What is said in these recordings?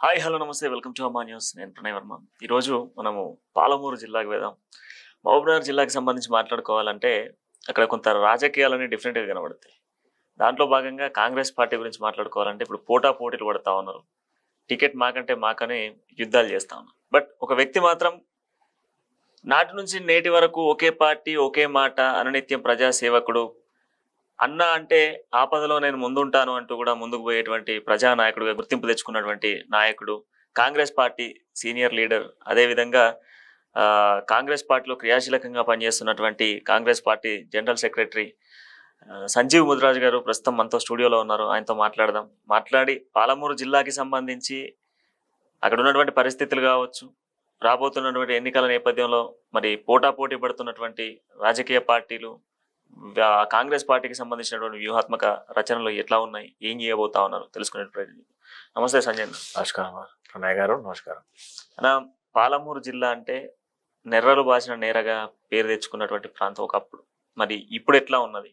Hi hello నమస్తే welcome to అమ్మా news. నేను ప్రణయ్ వర్మ. ఈరోజు మనము పాలమూరు జిల్లాకు వెళ్దాం. మహబూబ్నగర్ జిల్లాకి సంబంధించి మాట్లాడుకోవాలంటే అక్కడ కొంత రాజకీయాలని డిఫరెంట్గా కనబడతాయి. దాంట్లో భాగంగా కాంగ్రెస్ పార్టీ గురించి మాట్లాడుకోవాలంటే ఇప్పుడు పోటీలు పడతా ఉన్నారు. టికెట్ మాకంటే మాకని యుద్ధాలు చేస్తా ఉన్నారు. బట్ ఒక వ్యక్తి మాత్రం నాటి నుంచి నేటి వరకు ఒకే పార్టీ ఒకే మాట అనునిత్యం ప్రజాసేవకుడు, అన్న అంటే ఆపదలో నేను ముందుంటాను అంటూ కూడా ముందుకు పోయేటువంటి ప్రజానాయకుడుగా గుర్తింపు తెచ్చుకున్నటువంటి నాయకుడు, కాంగ్రెస్ పార్టీ సీనియర్ లీడర్, అదేవిధంగా కాంగ్రెస్ పార్టీలో క్రియాశీలకంగా పనిచేస్తున్నటువంటి Congress party general secretary Sanjeev Mudiraj గారు ప్రస్తుతం మనతో స్టూడియోలో ఉన్నారు. ఆయనతో మాట్లాడి పాలమూరు జిల్లాకి సంబంధించి అక్కడ ఉన్నటువంటి పరిస్థితులు కావచ్చు, రాబోతున్నటువంటి ఎన్నికల నేపథ్యంలో మరి పోటీ పడుతున్నటువంటి రాజకీయ పార్టీలు, కాంగ్రెస్ పార్టీకి సంబంధించినటువంటి వ్యూహాత్మక రచనలు ఎట్లా ఉన్నాయి, ఏం చేయబోతా ఉన్నారు తెలుసుకునే ప్రయత్నం. నమస్తే సంజయ్. నమస్కారం అన్నయ్య గారు. నమస్కారం అన్న. పాలమూరు జిల్లా అంటే నెర్రలు బాసిన నేరగా పేరు తెచ్చుకున్నటువంటి ప్రాంతం ఒకప్పుడు. మరి ఇప్పుడు ఎట్లా ఉన్నది?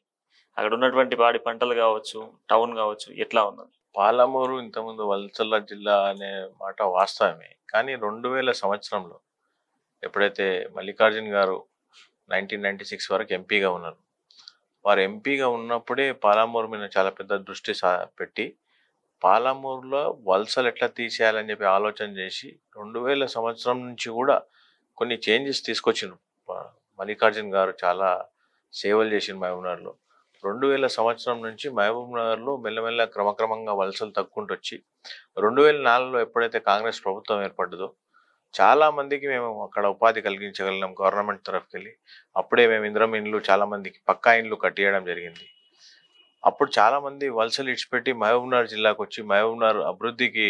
అక్కడ ఉన్నటువంటి పాడి పంటలు కావచ్చు, టౌన్ కావచ్చు, ఎట్లా ఉన్నది? పాలమూరు ఇంతకుముందు వల్సల జిల్లా అనే మాట వాస్తవమే. కానీ 2000 సంవత్సరంలో ఎప్పుడైతే మల్లికార్జున్ గారు 1996 వరకు ఎంపీగా ఉన్నారు, వారు ఎంపీగా ఉన్నప్పుడే పాలమూరు మీద చాలా పెద్ద దృష్టి పెట్టి పాలమూరులో వలసలు ఎట్లా తీసేయాలని చెప్పి ఆలోచన చేసి 2000 సంవత్సరం నుంచి కూడా కొన్ని చేంజెస్ తీసుకొచ్చిండ్రు. మల్లికార్జున్ గారు చాలా సేవలు చేసిండ్రు మహబూబ్నగర్లో. 2000 సంవత్సరం నుంచి మహబూబ్నగర్లో మెల్లమెల్ల క్రమక్రమంగా వలసలు తగ్గుకుంటూ వచ్చి 2004లో ఎప్పుడైతే కాంగ్రెస్ ప్రభుత్వం ఏర్పడ్డదో చాలా మందికి మేము అక్కడ ఉపాధి కలిగించగలిగినాం గవర్నమెంట్ తరఫుకి వెళ్ళి. అప్పుడే మేము ఇంద్రం ఇండ్లు చాలా మందికి పక్కా ఇండ్లు కట్టియడం జరిగింది. అప్పుడు చాలా మంది వలసలు ఇడిచిపెట్టి మహబూబ్నగర్ జిల్లాకు వచ్చి మహబూబ్నగర్ అభివృద్ధికి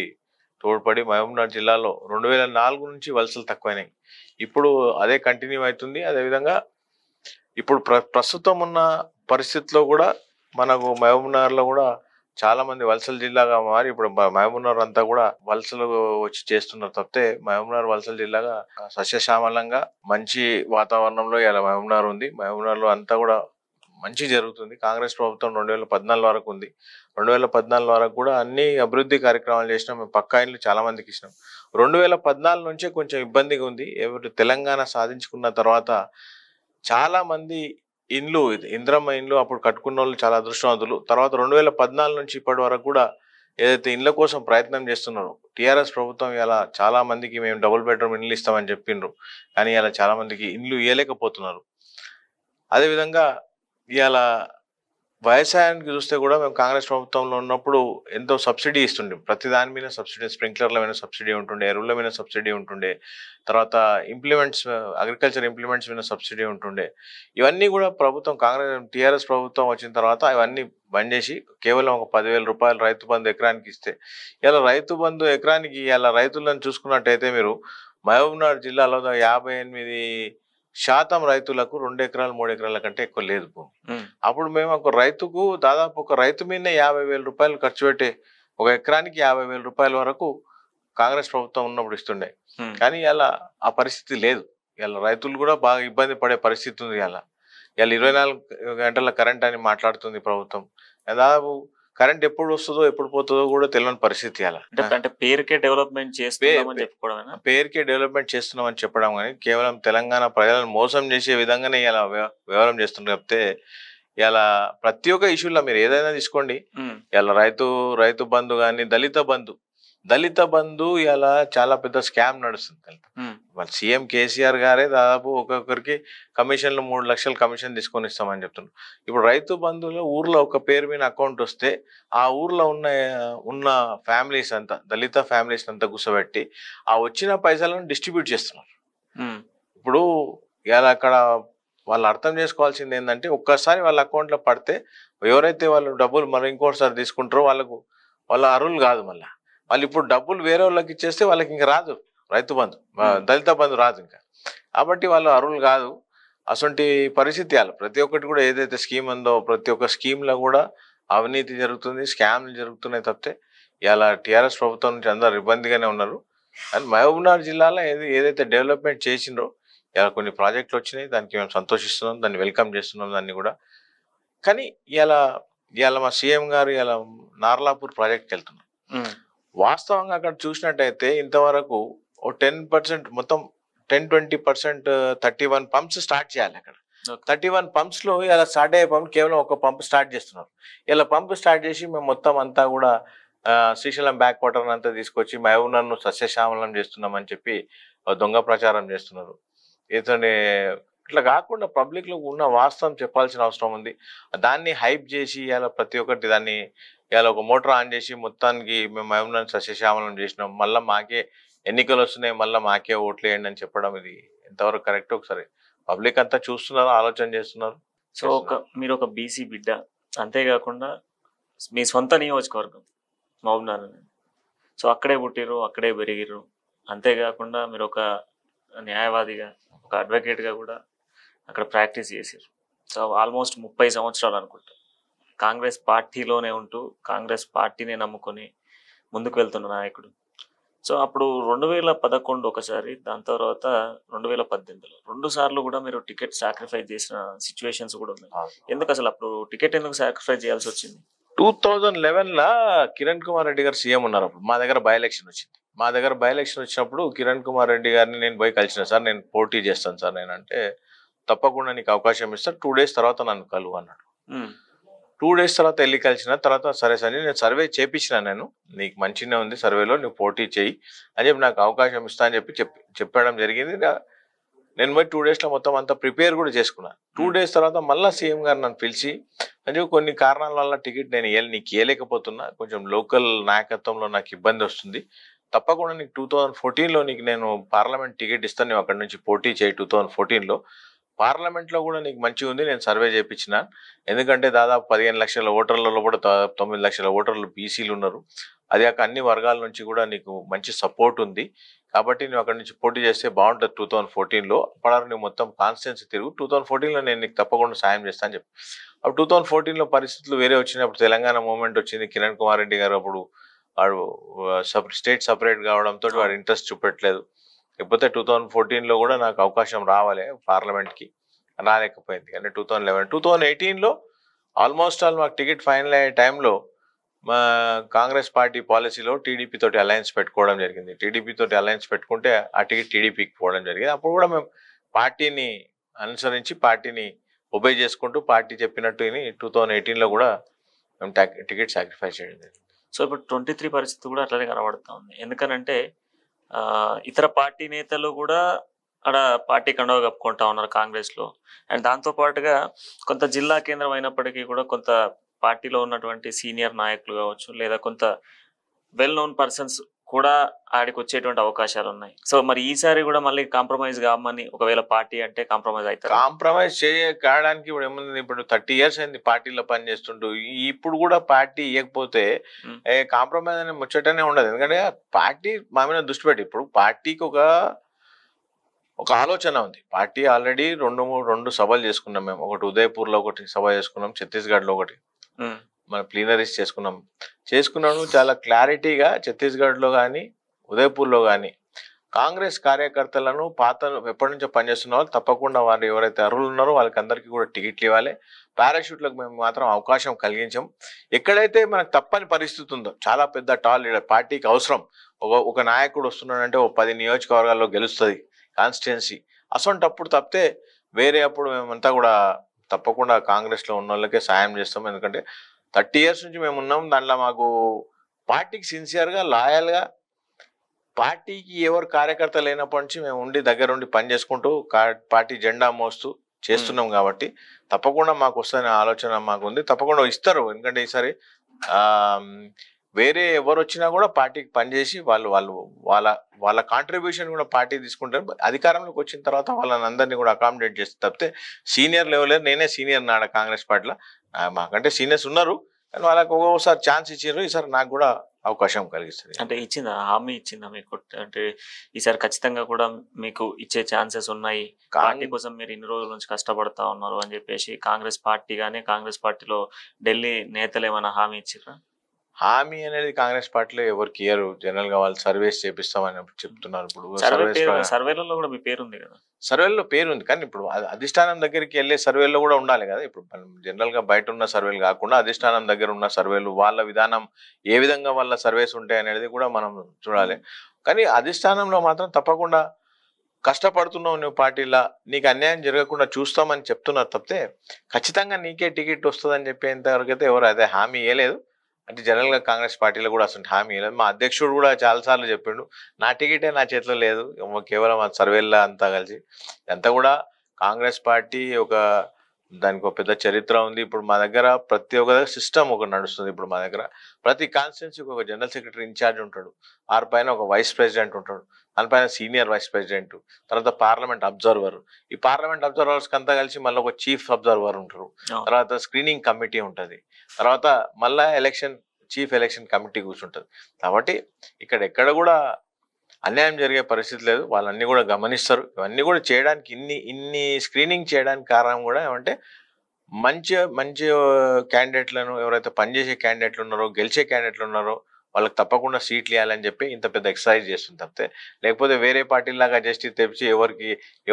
తోడ్పడి మహబూబ్నగర్ జిల్లాలో 2004 నుంచి వలసలు తక్కువైనాయి. ఇప్పుడు అదే కంటిన్యూ అవుతుంది. అదేవిధంగా ఇప్పుడు ప్రస్తుతం ఉన్న పరిస్థితిలో కూడా మనకు మహబూబ్నగర్లో కూడా చాలా మంది వలసల జిల్లాగా మారి ఇప్పుడు మహబూబ్నగర్ అంతా కూడా వలసలు వచ్చి చేస్తున్నారు తప్పితే మహబూబ్నగర్ వలసల జిల్లాగా సస్యశ్యామలంగా మంచి వాతావరణంలో ఇలా మహబూబ్నగర్ ఉంది. మహబూబ్నగర్లో అంతా కూడా మంచి జరుగుతుంది. కాంగ్రెస్ ప్రభుత్వం 2014 వరకు ఉంది. 2014 వరకు కూడా అన్ని అభివృద్ధి కార్యక్రమాలు చేసినాం. మేము పక్కా ఇండ్లు చాలా మందికి ఇచ్చినాం. 2014 నుంచే కొంచెం ఇబ్బందిగా ఉంది. తెలంగాణ సాధించుకున్న తర్వాత చాలా మంది ఇండ్లు, ఇంద్రమ్మ ఇండ్లు అప్పుడు కట్టుకున్న వాళ్ళు చాలా అదృష్టవంతులు. తర్వాత 2014 నుంచి ఇప్పటి వరకు కూడా ఏదైతే ఇండ్ల కోసం ప్రయత్నం చేస్తున్నారో టీఆర్ఎస్ ప్రభుత్వం ఇలా చాలా మందికి మేము డబుల్ బెడ్రూమ్ ఇండ్లు ఇస్తామని చెప్పిండ్రు. కానీ ఇలా చాలా మందికి ఇండ్లు ఇవ్వలేకపోతున్నారు. అదేవిధంగా ఇవాళ వ్యవసాయానికి చూస్తే కూడా మేము కాంగ్రెస్ ప్రభుత్వంలో ఉన్నప్పుడు ఎంతో సబ్సిడీ ఇస్తుండే. ప్రతి దాని మీద సబ్సిడీ, స్ప్రింక్లర్ల మీద సబ్సిడీ ఉంటుండే, ఎరువుల మీద సబ్సిడీ ఉంటుండే, తర్వాత ఇంప్లిమెంట్స్, అగ్రికల్చర్ ఇంప్లిమెంట్స్ మీద సబ్సిడీ ఉంటుండే. ఇవన్నీ కూడా ప్రభుత్వం టీఆర్ఎస్ ప్రభుత్వం వచ్చిన తర్వాత ఇవన్నీ బంద్ చేసి కేవలం ఒక 10,000 రూపాయలు రైతు బంధు ఎకరానికి ఇస్తే ఇలా రైతు బంధు ఎకరానికి ఇలా రైతులను చూసుకున్నట్టయితే మీరు మహబూబ్నగర్ జిల్లాలో 58% రైతులకు 2 ఎకరాలు 3 ఎకరాల కంటే ఎక్కువ లేదు భూమి. అప్పుడు మేము ఒక రైతుకు దాదాపు ఒక రైతు మీదనే 50,000 రూపాయలు ఖర్చు పెట్టి ఒక ఎకరానికి 50,000 రూపాయల వరకు కాంగ్రెస్ ప్రభుత్వం ఉన్నప్పుడు ఇస్తుండే. కానీ ఇలా ఆ పరిస్థితి లేదు. ఇలా రైతులు కూడా బాగా ఇబ్బంది పడే పరిస్థితి ఉంది. ఇలా 24 గంటల కరెంట్ అని మాట్లాడుతుంది ప్రభుత్వం. దాదాపు కరెంట్ ఎప్పుడు వస్తుందో ఎప్పుడు పోతుందో కూడా తెలియని పరిస్థితి. అలా అంటే పేరుకే డెవలప్మెంట్ చేస్తున్నామని పేరుకే డెవలప్మెంట్ చేస్తున్నామని చెప్పడం కానీ కేవలం తెలంగాణ ప్రజలను మోసం చేసే విధంగానే ఇలా వ్యవహారం చేస్తున్నారు తప్పితే ఇలా ప్రతి ఒక్క ఇష్యూలో మీరు ఏదైనా తీసుకోండి. ఇలా రైతు బంధు కానీ దళిత బంధు ఇలా చాలా పెద్ద స్కామ్ నడుస్తుంది. సీఎం కేసీఆర్ గారే దాదాపు ఒక్కొక్కరికి కమిషన్లు 3 లక్షలు కమిషన్ తీసుకొని ఇస్తామని చెప్తున్నారు. ఇప్పుడు రైతు బంధువులో ఊర్లో ఒక పేరు మీద అకౌంట్ వస్తే ఆ ఊర్లో ఉన్న ఫ్యామిలీస్ అంతా, దళిత ఫ్యామిలీస్ అంతా కూర్చోబెట్టి ఆ వచ్చిన పైసలను డిస్ట్రిబ్యూట్ చేస్తున్నారు. ఇప్పుడు ఇలా అక్కడ వాళ్ళు అర్థం చేసుకోవాల్సింది ఏంటంటే ఒక్కసారి వాళ్ళ అకౌంట్లో పడితే ఎవరైతే వాళ్ళు డబ్బులు మరి ఇంకోసారి తీసుకుంటారో వాళ్ళ అర్హులు కాదు. వాళ్ళు ఇప్పుడు డబ్బులు వేరే వాళ్ళకి ఇచ్చేస్తే వాళ్ళకి ఇంకా రాదు రైతు బంధు, దళిత బంధు రాదు ఇంకా. కాబట్టి వాళ్ళు అర్హులు కాదు. అటువంటి పరిస్థితి వాళ్ళు ప్రతి ఒక్కటి కూడా ఏదైతే స్కీమ్ ఉందో ప్రతి ఒక్క స్కీమ్లో కూడా అవినీతి జరుగుతుంది, స్కామ్లు జరుగుతున్నాయి తప్పితే ఇలా టీఆర్ఎస్ ప్రభుత్వం నుంచి అందరు ఇబ్బందిగానే ఉన్నారు. అండ్ మహబూబ్నగర్ జిల్లాలో ఏదైతే డెవలప్మెంట్ చేసిండ్రో ఇలా కొన్ని ప్రాజెక్టులు వచ్చినాయి. దానికి మేము సంతోషిస్తున్నాం, దాన్ని వెల్కమ్ చేస్తున్నాం దాన్ని కూడా. కానీ ఇలా మా సీఎం గారు ఇలా నార్లాపూర్ ప్రాజెక్ట్కి వెళ్తున్నారు. వాస్తవంగా అక్కడ చూసినట్టయితే ఇంతవరకు ఓ 10% మొత్తం 10-20% 31 పంప్స్ స్టార్ట్ చేయాలి అక్కడ. 31 పంప్స్ లో ఇలా స్టార్ట్ అయ్యే పంప్ కేవలం ఒక పంప్ స్టార్ట్ చేస్తున్నారు. ఇలా పంప్ స్టార్ట్ చేసి మేము మొత్తం అంతా కూడా శ్రీశైలం బ్యాక్ వాటర్ అంతా తీసుకొచ్చి మహబూబ్నగర్ను సస్యశ్యామలం చేస్తున్నామని చెప్పి దొంగ ప్రచారం చేస్తున్నారు. ఇతని ఇట్లా కాకుండా పబ్లిక్ లో ఉన్న వాస్తవం చెప్పాల్సిన అవసరం ఉంది. దాన్ని హైప్ చేసి ఇలా ప్రతి ఒక్కటి దాన్ని ఇలా ఒక మోటార్ ఆన్ చేసి మొత్తానికి మేము మహబూబ్నగర్ సస్యశ్యామలం చేసినాం, మళ్ళీ మాకే ఎన్నికలు వస్తున్నాయి, మళ్ళీ మాకే ఓట్లు వేయండి అని చెప్పడం ఇది ఎంతవరకు కరెక్ట్? ఒకసారి పబ్లిక్ అంతా చూస్తున్నారు, ఆలోచన చేస్తున్నారు. సో మీరు ఒక బీసీ బిడ్డ, అంతేకాకుండా మీ సొంత నియోజకవర్గం మహబూబ్నగర్, సో అక్కడే పుట్టిర్రు, అక్కడే పెరిగిర్రు, అంతేకాకుండా మీరు ఒక న్యాయవాదిగా, ఒక అడ్వకేట్గా కూడా అక్కడ ప్రాక్టీస్ చేసారు. సో ఆల్మోస్ట్ 30 సంవత్సరాలు అనుకుంటా కాంగ్రెస్ పార్టీలోనే ఉంటూ కాంగ్రెస్ పార్టీని నమ్ముకొని ముందుకు వెళ్తున్న నాయకుడు. సో అప్పుడు 2011 ఒకసారి, దాని తర్వాత 2018లో 2 సార్లు కూడా మీరు టికెట్ సాక్రిఫైస్ చేసిన సిచ్యువేషన్స్ కూడా ఉన్నాయి. ఎందుకు అసలు అప్పుడు టికెట్ ఎందుకు సాక్రిఫైస్ చేయాల్సి వచ్చింది? 2011 కిరణ్ కుమార్ రెడ్డి గారు సీఎం ఉన్నారు. అప్పుడు మా దగ్గర బై ఎలక్షన్ వచ్చింది. మా దగ్గర బై ఎలక్షన్ వచ్చినప్పుడు కిరణ్ కుమార్ రెడ్డి గారిని నేను పోయి కలిసిన. సార్ నేను పోటీ చేస్తాను సార్, నేను అంటే తప్పకుండా నీకు అవకాశం ఇస్తాను, 2 days తర్వాత నన్ను కలువు అన్నాడు. 2 days తర్వాత వెళ్ళి కలిసిన తర్వాత సరే సార్ నేను సర్వే చేపించిన, నేను నీకు మంచిగానే ఉంది సర్వేలో, నువ్వు పోటీ చేయి అని చెప్పి నాకు అవకాశం ఇస్తా అని చెప్పడం జరిగింది. నేను పోయి 2 days లో మొత్తం అంతా ప్రిపేర్ కూడా చేసుకున్నాను. 2 days తర్వాత మళ్ళీ సీఎం గారు నన్ను పిలిచి అంటే కొన్ని కారణాల వల్ల టికెట్ నేను నీకు ఇవ్వలేకపోతున్నా, కొంచెం లోకల్ నాయకత్వంలో నాకు ఇబ్బంది వస్తుంది, తప్పకుండా నీకు 2014లో నీకు నేను పార్లమెంట్ టికెట్ ఇస్తాను, నువ్వు అక్కడి నుంచి పోటీ చేయి, 2014లో పార్లమెంట్లో కూడా నీకు మంచిగా ఉంది, నేను సర్వే చేయించిన, ఎందుకంటే దాదాపు 15 లక్షల ఓటర్లలో కూడా 9 లక్షల ఓటర్లు బీసీలు ఉన్నారు, అది కాక అన్ని వర్గాల నుంచి కూడా నీకు మంచి సపోర్ట్ ఉంది, కాబట్టి నువ్వు అక్కడి నుంచి పోటీ చేస్తే బాగుంటుంది 2014లో, అప్పటివరకు నువ్వు మొత్తం కాన్స్టిట్యున్సీ తిరుగు, 2014లో నేను నీకు తప్పకుండా సాయం చేస్తాను అని చెప్పి. అప్పుడు 2014లో పరిస్థితులు వేరే వచ్చినప్పుడు తెలంగాణ మూవ్మెంట్ వచ్చింది, కిరణ్ కుమార్ రెడ్డి గారు అప్పుడు వాడు స్టేట్ సపరేట్ కావడంతో వాడు ఇంట్రెస్ట్ చూపెట్టలేదు. లేకపోతే 2014లో కూడా నాకు అవకాశం రావాలి పార్లమెంట్కి, రాలేకపోయింది. కానీ 2018లో ఆల్మోస్ట్ ఆల్ మాకు టికెట్ ఫైనల్ అయ్యే టైంలో మా కాంగ్రెస్ పార్టీ పాలసీలో టీడీపీ తోటి అలయన్స్ పెట్టుకోవడం జరిగింది. టీడీపీ తోటి అలయన్స్ పెట్టుకుంటే ఆ టికెట్ టీడీపీకి పోవడం జరిగింది. అప్పుడు కూడా మేము పార్టీని అనుసరించి పార్టీని ఒబే చేసుకుంటూ పార్టీ చెప్పినట్టు 2018లో కూడా మేము టికెట్ సాక్రిఫైస్ చేయడం జరిగింది. సో ఇప్పుడు 23 పరిస్థితి కూడా అట్లనే కనబడుతూ ఉంది. ఎందుకనంటే ఇతర పార్టీ నేతలు కూడా అక్కడ పార్టీ కండవ కప్పుకుంటా ఉన్నారు కాంగ్రెస్లో. అండ్ దాంతో పాటుగా కొంత జిల్లా కేంద్రం అయినప్పటికీ కూడా కొంత పార్టీలో ఉన్నటువంటి సీనియర్ నాయకులు కావచ్చు, లేదా కొంత వెల్ నోన్ పర్సన్స్ కూడా ఆడికి వచ్చేటువంటి అవకాశాలు ఉన్నాయి. సో మరి ఈసారి కూడా మళ్ళీ కాంప్రమైజ్ కామని ఒకవేళ పార్టీ అంటే కాంప్రమైజ్ అవుతారు? కాంప్రమైజ్ కావడానికి ఇప్పుడు ఏముంది, ఇప్పుడు 30 years అయింది పార్టీలో పనిచేస్తుంటూ, ఇప్పుడు కూడా పార్టీ ఇవ్వకపోతే కాంప్రమైజ్ అనే ముచ్చటనే ఉండదు. ఎందుకంటే పార్టీ మా మీద దృష్టి పెట్టి, ఇప్పుడు పార్టీకి ఒక ఆలోచన ఉంది. పార్టీ ఆల్రెడీ 2 సభలు చేసుకున్నాం మేము, ఒకటి ఉదయపూర్లో ఒకటి సభ చేసుకున్నాం, ఛత్తీస్గఢ్లో ఒకటి మన ప్లీనరీస్ చేసుకున్నాను. చాలా క్లారిటీగా ఛత్తీస్గఢ్లో కానీ ఉదయపూర్లో కానీ కాంగ్రెస్ కార్యకర్తలను ఎప్పటి నుంచో పనిచేస్తున్న వాళ్ళు తప్పకుండా వారు ఎవరైతే అర్హులు ఉన్నారో వాళ్ళకి అందరికీ కూడా టికెట్లు ఇవ్వాలి. పారాషూట్లకు మేము మాత్రం అవకాశం కలిగించాం. ఎక్కడైతే మనకు తప్పని పరిస్థితి ఉందో, చాలా పెద్ద టాల్ లీడర్ పార్టీకి అవసరం, ఒక నాయకుడు వస్తున్నాడంటే 10 నియోజకవర్గాల్లో గెలుస్తుంది కాన్స్టిట్యున్సీ, అసొంటప్పుడు తప్పితే వేరే అప్పుడు మేమంతా కూడా తప్పకుండా కాంగ్రెస్లో ఉన్న వాళ్ళకే సాయం చేస్తాం. ఎందుకంటే 30 years నుంచి మేము ఉన్నాం, దాంట్లో మాకు పార్టీకి సిన్సియర్గా లాయల్గా పార్టీకి ఎవరు కార్యకర్త లేనప్పటి నుంచి మేము ఉండి దగ్గరుండి పని చేసుకుంటూ పార్టీ జెండా మోస్తూ చేస్తున్నాం. కాబట్టి తప్పకుండా మాకు వస్తున్న ఆలోచన మాకు ఉంది, తప్పకుండా ఇస్తారు. ఎందుకంటే ఈసారి వేరే ఎవరు వచ్చినా కూడా పార్టీకి పనిచేసి వాళ్ళ కాంట్రిబ్యూషన్ కూడా పార్టీ తీసుకుంటారు. అధికారంలోకి వచ్చిన తర్వాత వాళ్ళని అందరినీ కూడా అకామిడేట్ చేస్తే తప్పితే సీనియర్ లెవెల్ నేనే సీనియర్ నాడ కాంగ్రెస్ పార్టీలో, మాకంటే సీనియర్స్ ఉన్నారు కానీ వాళ్ళకి ఒక్కొక్కసారి ఛాన్స్ ఇచ్చారు, ఈసారి నాకు కూడా అవకాశం కలిగిస్తుంది. అంటే ఇచ్చిందా, హామీ ఇచ్చిందా మీకు? అంటే ఈసారి ఖచ్చితంగా కూడా మీకు ఇచ్చే ఛాన్సెస్ ఉన్నాయి, పార్టీ కోసం మీరు ఇన్ని రోజుల నుంచి కష్టపడతా ఉన్నారు అని చెప్పేసి కాంగ్రెస్ పార్టీ కానీ కాంగ్రెస్ పార్టీలో ఢిల్లీ నేతలు ఏమైనా హామీ ఇచ్చిరా? హామీ అనేది కాంగ్రెస్ పార్టీలో ఎవరికి ఇయ్యరు. జనరల్ గా వాళ్ళు సర్వేస్ చేపిస్తామని చెప్తున్నారు. ఇప్పుడు సర్వేస్ సర్వేలలో కూడా మీ పేరు ఉంది కదా, సర్వేల్లో పేరు ఉంది, కానీ ఇప్పుడు అధిష్టానం దగ్గరికి వెళ్ళే సర్వేల్లో కూడా ఉండాలి కదా. ఇప్పుడు జనరల్ గా బయట ఉన్న సర్వేలు కాకుండా అధిష్టానం దగ్గర ఉన్న సర్వేలు, వాళ్ళ విధానం ఏ విధంగా వాళ్ళ సర్వేస్ ఉంటాయి అనేది కూడా మనం చూడాలి. కానీ అధిష్టానంలో మాత్రం తప్పకుండా కష్టపడుతున్నావు నువ్వు పార్టీలా, నీకు అన్యాయం జరగకుండా చూస్తామని చెప్తున్నారు తప్పితే ఖచ్చితంగా నీకే టికెట్ వస్తుందని చెప్పేంత వరకు అయితే ఎవరు అదే హామీ ఇవ్వలేదు. అంటే జనరల్ గా కాంగ్రెస్ పార్టీలో కూడా అసలు హామీ ఇవ్వలేదు. మా అధ్యక్షుడు కూడా చాలాసార్లు చెప్పిండు, నా టికెటే నా చేతిలో లేదు, కేవలం ఆ సర్వేల్లో అంతా కలిసి. అంతా కూడా కాంగ్రెస్ పార్టీ దానికి ఒక పెద్ద చరిత్ర ఉంది. ఇప్పుడు మా దగ్గర ప్రతి ఒక్క సిస్టమ్ నడుస్తుంది. ఇప్పుడు మా దగ్గర ప్రతి కాన్స్టిట్యున్సీకి ఒక జనరల్ సెక్రటరీ ఇన్ఛార్జ్ ఉంటాడు, ఆరు పైన ఒక వైస్ ప్రెసిడెంట్ ఉంటాడు, దానిపైన సీనియర్ వైస్ ప్రెసిడెంట్, తర్వాత పార్లమెంట్ అబ్జర్వర్. ఈ పార్లమెంట్ అబ్జర్వర్స్ అంతా కలిసి మళ్ళీ ఒక చీఫ్ అబ్జర్వర్ ఉంటారు, తర్వాత స్క్రీనింగ్ కమిటీ ఉంటుంది, తర్వాత మళ్ళా చీఫ్ ఎలక్షన్ కమిటీ కూర్చుంటుంది. కాబట్టి ఎక్కడ కూడా అన్యాయం జరిగే పరిస్థితి లేదు. వాళ్ళన్నీ కూడా గమనిస్తారు. ఇవన్నీ కూడా చేయడానికి ఇన్ని స్క్రీనింగ్ చేయడానికి కారణం కూడా ఏమంటే మంచి మంచి క్యాండిడేట్లను, ఎవరైతే పనిచేసే క్యాండిడేట్లు ఉన్నారో, గెలిచే క్యాండిడేట్లు ఉన్నారో వాళ్ళకి తప్పకుండా సీట్లు ఇవ్వాలని చెప్పి ఇంత పెద్ద ఎక్సర్సైజ్ చేస్తుంది తప్పితే, లేకపోతే వేరే పార్టీలాగా జస్ట్ తెచ్చి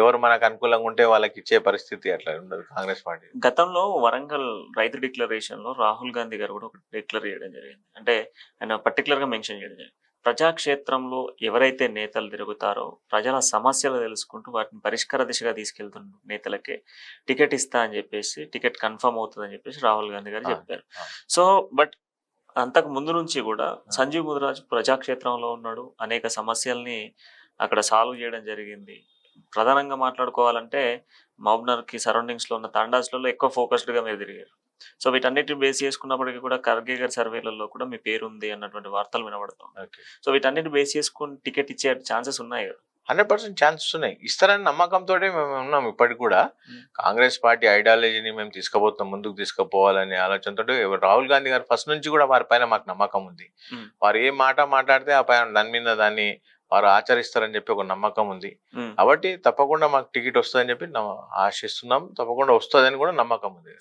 ఎవరు మనకు అనుకూలంగా ఉంటే వాళ్ళకి ఇచ్చే పరిస్థితి అట్లా ఉండదు కాంగ్రెస్ పార్టీ. గతంలో వరంగల్ రైతు డిక్లరేషన్ లో రాహుల్ గాంధీ గారు కూడా ఒక డిక్లేర్ చేయడం జరిగింది. అంటే ఆయన పర్టికులర్ గా మెన్షన్ చేయడం జరిగింది, ప్రజాక్షేత్రంలో ఎవరైతే నేతలు తిరుగుతారో ప్రజల సమస్యలు తెలుసుకుంటూ వాటిని పరిష్కార దిశగా తీసుకెళ్తున్న నేతలకే టికెట్ ఇస్తా అని చెప్పేసి, టికెట్ కన్ఫర్మ్ అవుతుంది అని చెప్పేసి రాహుల్ గాంధీ గారు చెప్పారు. సో బట్ అంతకు ముందు నుంచి కూడా సంజీవ్ ముదిరాజ్ ప్రజాక్షేత్రంలో ఉన్నాడు, అనేక సమస్యల్ని అక్కడ సాల్వ్ చేయడం జరిగింది. ప్రధానంగా మాట్లాడుకోవాలంటే మహబూబ్నగర్ కి సరౌండింగ్స్ లో ఉన్న తండాస్లలో ఎక్కువ ఫోకస్డ్ గా మీరు తిరిగారు. సో వీటన్నిటిని బేస్ చేసుకున్నప్పటికీ కూడా ఖర్గే గారి సర్వేలలో కూడా మీ పేరు ఉంది అన్నటువంటి వార్తలు వినబడతాం. సో వీటన్నిటి బేస్ చేసుకుని టికెట్ ఇచ్చే ఛాన్సెస్ ఉన్నాయి కదా? 100% ఛాన్సెస్ ఉన్నాయి. ఇస్తారని నమ్మకంతో మేము ఉన్నాం. ఇప్పటికి కూడా కాంగ్రెస్ పార్టీ ఐడియాలజీని మేము ముందుకు తీసుకుపోవాలనే ఆలోచనతో రాహుల్ గాంధీ గారు ఫస్ట్ నుంచి కూడా వారి పైన మాకు నమ్మకం ఉంది. వారు ఏ మాట మాట్లాడితే ఆ పైన దాన్ని వారు ఆచరిస్తారని చెప్పి ఒక నమ్మకం ఉంది. కాబట్టి తప్పకుండా మాకు టికెట్ వస్తుందని చెప్పి ఆశిస్తున్నాం. తప్పకుండా వస్తుందని కూడా నమ్మకం ఉంది.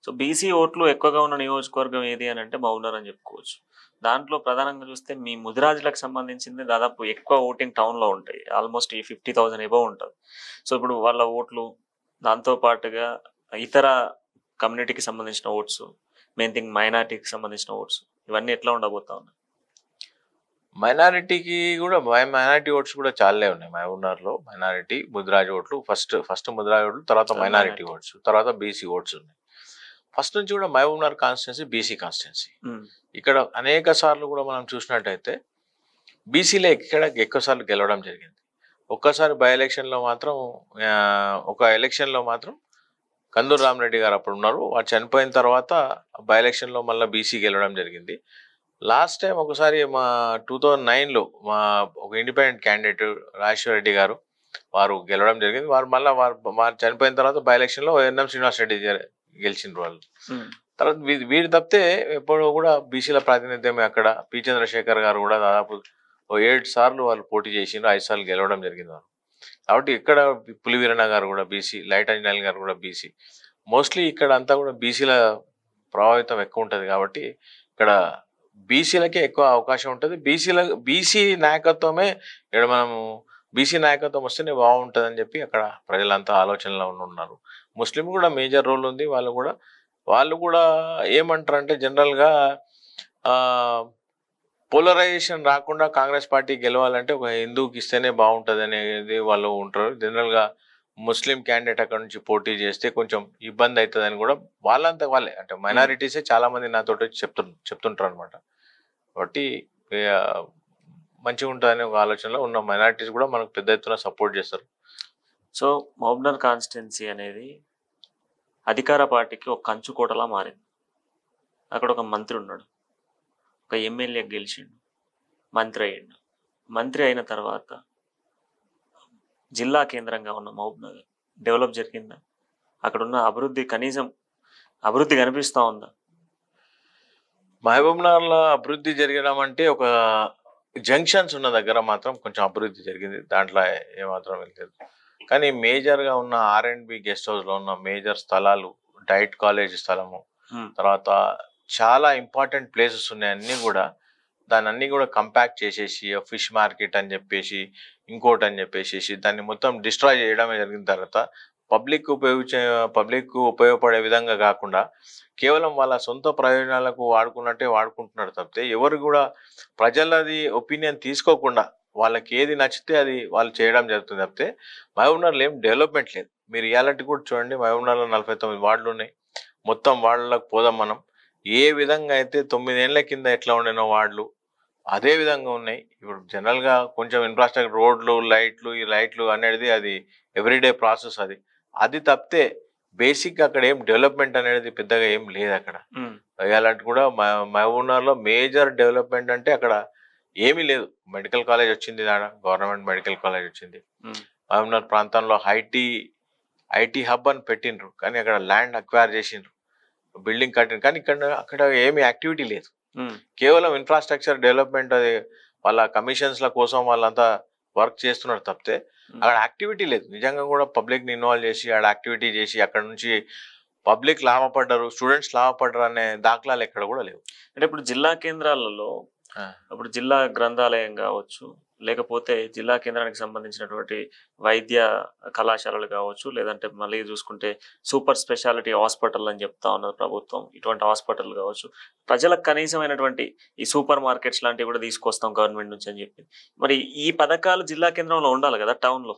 సో బీసీ ఓట్లు ఎక్కువగా ఉన్న నియోజకవర్గం ఏది అని అంటే మహబూబ్నగర్ అని చెప్పుకోవచ్చు. దాంట్లో ప్రధానంగా చూస్తే మీ ముదిరాజులకు సంబంధించింది దాదాపు ఎక్కువ ఓటింగ్ టౌన్ లో ఉంటాయి, ఆల్మోస్ట్ 50,000 ఎబో ఉంటుంది. సో ఇప్పుడు వాళ్ళ ఓట్లు, దాంతో పాటుగా ఇతర కమ్యూనిటీకి సంబంధించిన ఓట్స్, మెయిన్ థింగ్ మైనారిటీకి సంబంధించిన ఓట్స్, ఇవన్నీ ఎట్లా ఉండబోతా ఉన్నాయి? మైనారిటీ ఓట్స్ కూడా చాలానే ఉన్నాయి మహబూబ్నగర్లో. మైనారిటీ ముదిరాజ్ ఓట్లు ఫస్ట్ ముదిరాజ్ ఓట్లు, తర్వాత మైనారిటీ ఓట్స్, తర్వాత బీసీ ఓట్స్ ఉన్నాయి. ఫస్ట్ నుంచి కూడా మహబూబ్నగర్ కాన్స్టిట్యున్సీ బీసీ కాన్స్టిట్యున్సీ. ఇక్కడ అనేక సార్లు కూడా మనం చూసినట్టయితే బీసీలో ఎక్కువ సార్లు గెలవడం జరిగింది. ఒక్కసారి బై ఎలక్షన్లో మాత్రం కందూరు రామరెడ్డి గారు అప్పుడు ఉన్నారు, వారు చనిపోయిన తర్వాత బై ఎలక్షన్లో మళ్ళీ బీసీ గెలవడం జరిగింది. లాస్ట్ టైం ఒకసారి మా 2009లో ఒక ఇండిపెండెంట్ క్యాండిడేట్ రాజేశ్వర రెడ్డి గారు వారు గెలవడం జరిగింది. వారు చనిపోయిన తర్వాత బై ఎలక్షన్లో ఎన్ఎం శ్రీనివాస్ రెడ్డి గెలిచిండ్రు వాళ్ళు. తర్వాత వీరు తప్పితే ఎప్పుడు కూడా బీసీల ప్రాతినిధ్యం అక్కడ పి చంద్రశేఖర్ గారు కూడా దాదాపు 7 సార్లు వాళ్ళు పోటీ చేసిండ్రు, 5 సార్లు గెలవడం జరిగింది వారు. కాబట్టి ఇక్కడ పులివీరణ గారు కూడా బీసీ, లైట్ అంజనాల్ గారు కూడా బీసీ. మోస్ట్లీ ఇక్కడ అంతా కూడా బీసీల ప్రభావితం ఎక్కువ ఉంటుంది. కాబట్టి ఇక్కడ బీసీలకే ఎక్కువ అవకాశం ఉంటుంది. బీసీ నాయకత్వమే ఇక్కడ బీసీ నాయకత్వం వస్తేనే బాగుంటుంది అని చెప్పి అక్కడ ప్రజలంతా ఆలోచనలో ఉన్నారు. ముస్లిం కూడా మేజర్ రోల్ ఉంది. వాళ్ళు కూడా ఏమంటారంటే జనరల్గా పోలరైజేషన్ రాకుండా కాంగ్రెస్ పార్టీ గెలవాలంటే ఒక హిందూకి ఇస్తేనే బాగుంటుంది అనేది వాళ్ళు ఉంటారు. జనరల్గా ముస్లిం క్యాండిడేట్ అక్కడ నుంచి పోటీ చేస్తే కొంచెం ఇబ్బంది అవుతుందని కూడా వాళ్ళే అంటే మైనారిటీసే చాలా మంది నాతో చెప్తుంటారు అనమాట. కాబట్టి మంచిగా ఉంటుందనే ఒక ఆలోచనలో ఉన్న మైనారిటీస్ కూడా మనకు పెద్ద ఎత్తున సపోర్ట్ చేస్తారు. సో మహబూబ్నగర్ కాన్స్టిట్యున్సీ అనేది అధికార పార్టీకి ఒక కంచుకోటలా మారింది. అక్కడ ఒక మంత్రి ఉన్నాడు, ఒక ఎమ్మెల్యే గెలిచిండు, మంత్రి అయ్యిండు. మంత్రి అయిన తర్వాత జిల్లా కేంద్రంగా ఉన్న మహబూబ్నగర్ డెవలప్ జరిగిందా? అక్కడ ఉన్న కనీసం అభివృద్ధి కనిపిస్తూ ఉందా? మహబూబ్నగర్లో అభివృద్ధి జరగడం అంటే ఒక జంక్షన్స్ ఉన్న దగ్గర మాత్రం కొంచెం అభివృద్ధి జరిగింది, దాంట్లో ఏమాత్రం లేదు. కానీ మేజర్గా ఉన్న R&B గెస్ట్ హౌస్లో ఉన్న మేజర్ స్థలాలు, డైట్ కాలేజ్ స్థలము, తర్వాత చాలా ఇంపార్టెంట్ ప్లేసెస్ ఉన్నాయి అన్నీ కూడా. దాన్ని అన్నీ కూడా కంపాక్ట్ చేసేసి ఫిష్ మార్కెట్ అని చెప్పేసి ఇంకోటి అని చెప్పేసి దాన్ని మొత్తం డిస్ట్రాయ్ చేయడమే జరిగిన తర్వాత పబ్లిక్ ఉపయోగపడే విధంగా కాకుండా కేవలం వాళ్ళ సొంత ప్రయోజనాలకు వాడుకున్నట్టే వాడుకుంటున్నారు తప్పితే ఎవరు కూడా ప్రజలది ఒపీనియన్ తీసుకోకుండా వాళ్ళకి ఏది నచ్చితే అది వాళ్ళు చేయడం జరుగుతుంది తప్పితే మహబూబ్నగర్లో ఏం డెవలప్మెంట్ లేదు. మీరు ఇయాలటి కూడా చూడండి, మహబూబ్నగర్లో 49 వార్డులు ఉన్నాయి. మొత్తం వార్డులకు పోదాం మనం. ఏ విధంగా అయితే 9 ఏళ్ల కింద ఎట్లా ఉండేనో వార్డులు అదే విధంగా ఉన్నాయి. ఇప్పుడు జనరల్గా కొంచెం ఇన్ఫ్రాస్ట్రక్చర్, రోడ్లు, ఈ లైట్లు అనేది అది ఎవ్రీడే ప్రాసెస్. అది తప్పితే బేసిక్ అక్కడ ఏం డెవలప్మెంట్ అనేది పెద్దగా ఏం లేదు అక్కడ. అలాంటి కూడా మహబూబ్నగర్లో మేజర్ డెవలప్మెంట్ అంటే అక్కడ ఏమీ లేదు. మెడికల్ కాలేజ్ వచ్చింది, గవర్నమెంట్ మెడికల్ కాలేజ్ వచ్చింది. మహబూబ్నగర్ ప్రాంతంలో ఐటీ హబ్ అని పెట్టిండ్రు, కానీ అక్కడ ల్యాండ్ అక్వైర్ చేసిండ్రు, బిల్డింగ్ కట్టిండ్రు, కానీ అక్కడ ఏమి యాక్టివిటీ లేదు. కేవలం ఇన్ఫ్రాస్ట్రక్చర్ డెవలప్మెంట్, అది వాళ్ళ కమిషన్స్ల కోసం వాళ్ళంతా వర్క్ చేస్తున్నారు తప్పితే అక్కడ యాక్టివిటీ లేదు. నిజంగా కూడా పబ్లిక్ని ఇన్వాల్వ్ చేసి అక్కడ యాక్టివిటీ చేసి అక్కడ నుంచి పబ్లిక్ లాభపడ్డారు, స్టూడెంట్స్ లాభపడ్డారు అనే దాఖలాలు ఎక్కడ కూడా లేవు. అంటే ఇప్పుడు జిల్లా కేంద్రాలలో ఇప్పుడు జిల్లా గ్రంథాలయం కావచ్చు, లేకపోతే జిల్లా కేంద్రానికి సంబంధించినటువంటి వైద్య కళాశాలలు కావచ్చు, లేదంటే మళ్ళీ చూసుకుంటే సూపర్ స్పెషాలిటీ హాస్పిటల్ అని చెప్తా ఉన్నది ప్రభుత్వం. ఇటువంటి హాస్పిటల్ కావచ్చు, ప్రజలకు కనీసమైనటువంటి ఈ సూపర్ మార్కెట్స్ లాంటివి కూడా తీసుకొస్తాం గవర్నమెంట్ నుంచి అని చెప్పి. మరి ఈ పథకాలు జిల్లా కేంద్రంలో ఉండాలి కదా, టౌన్లో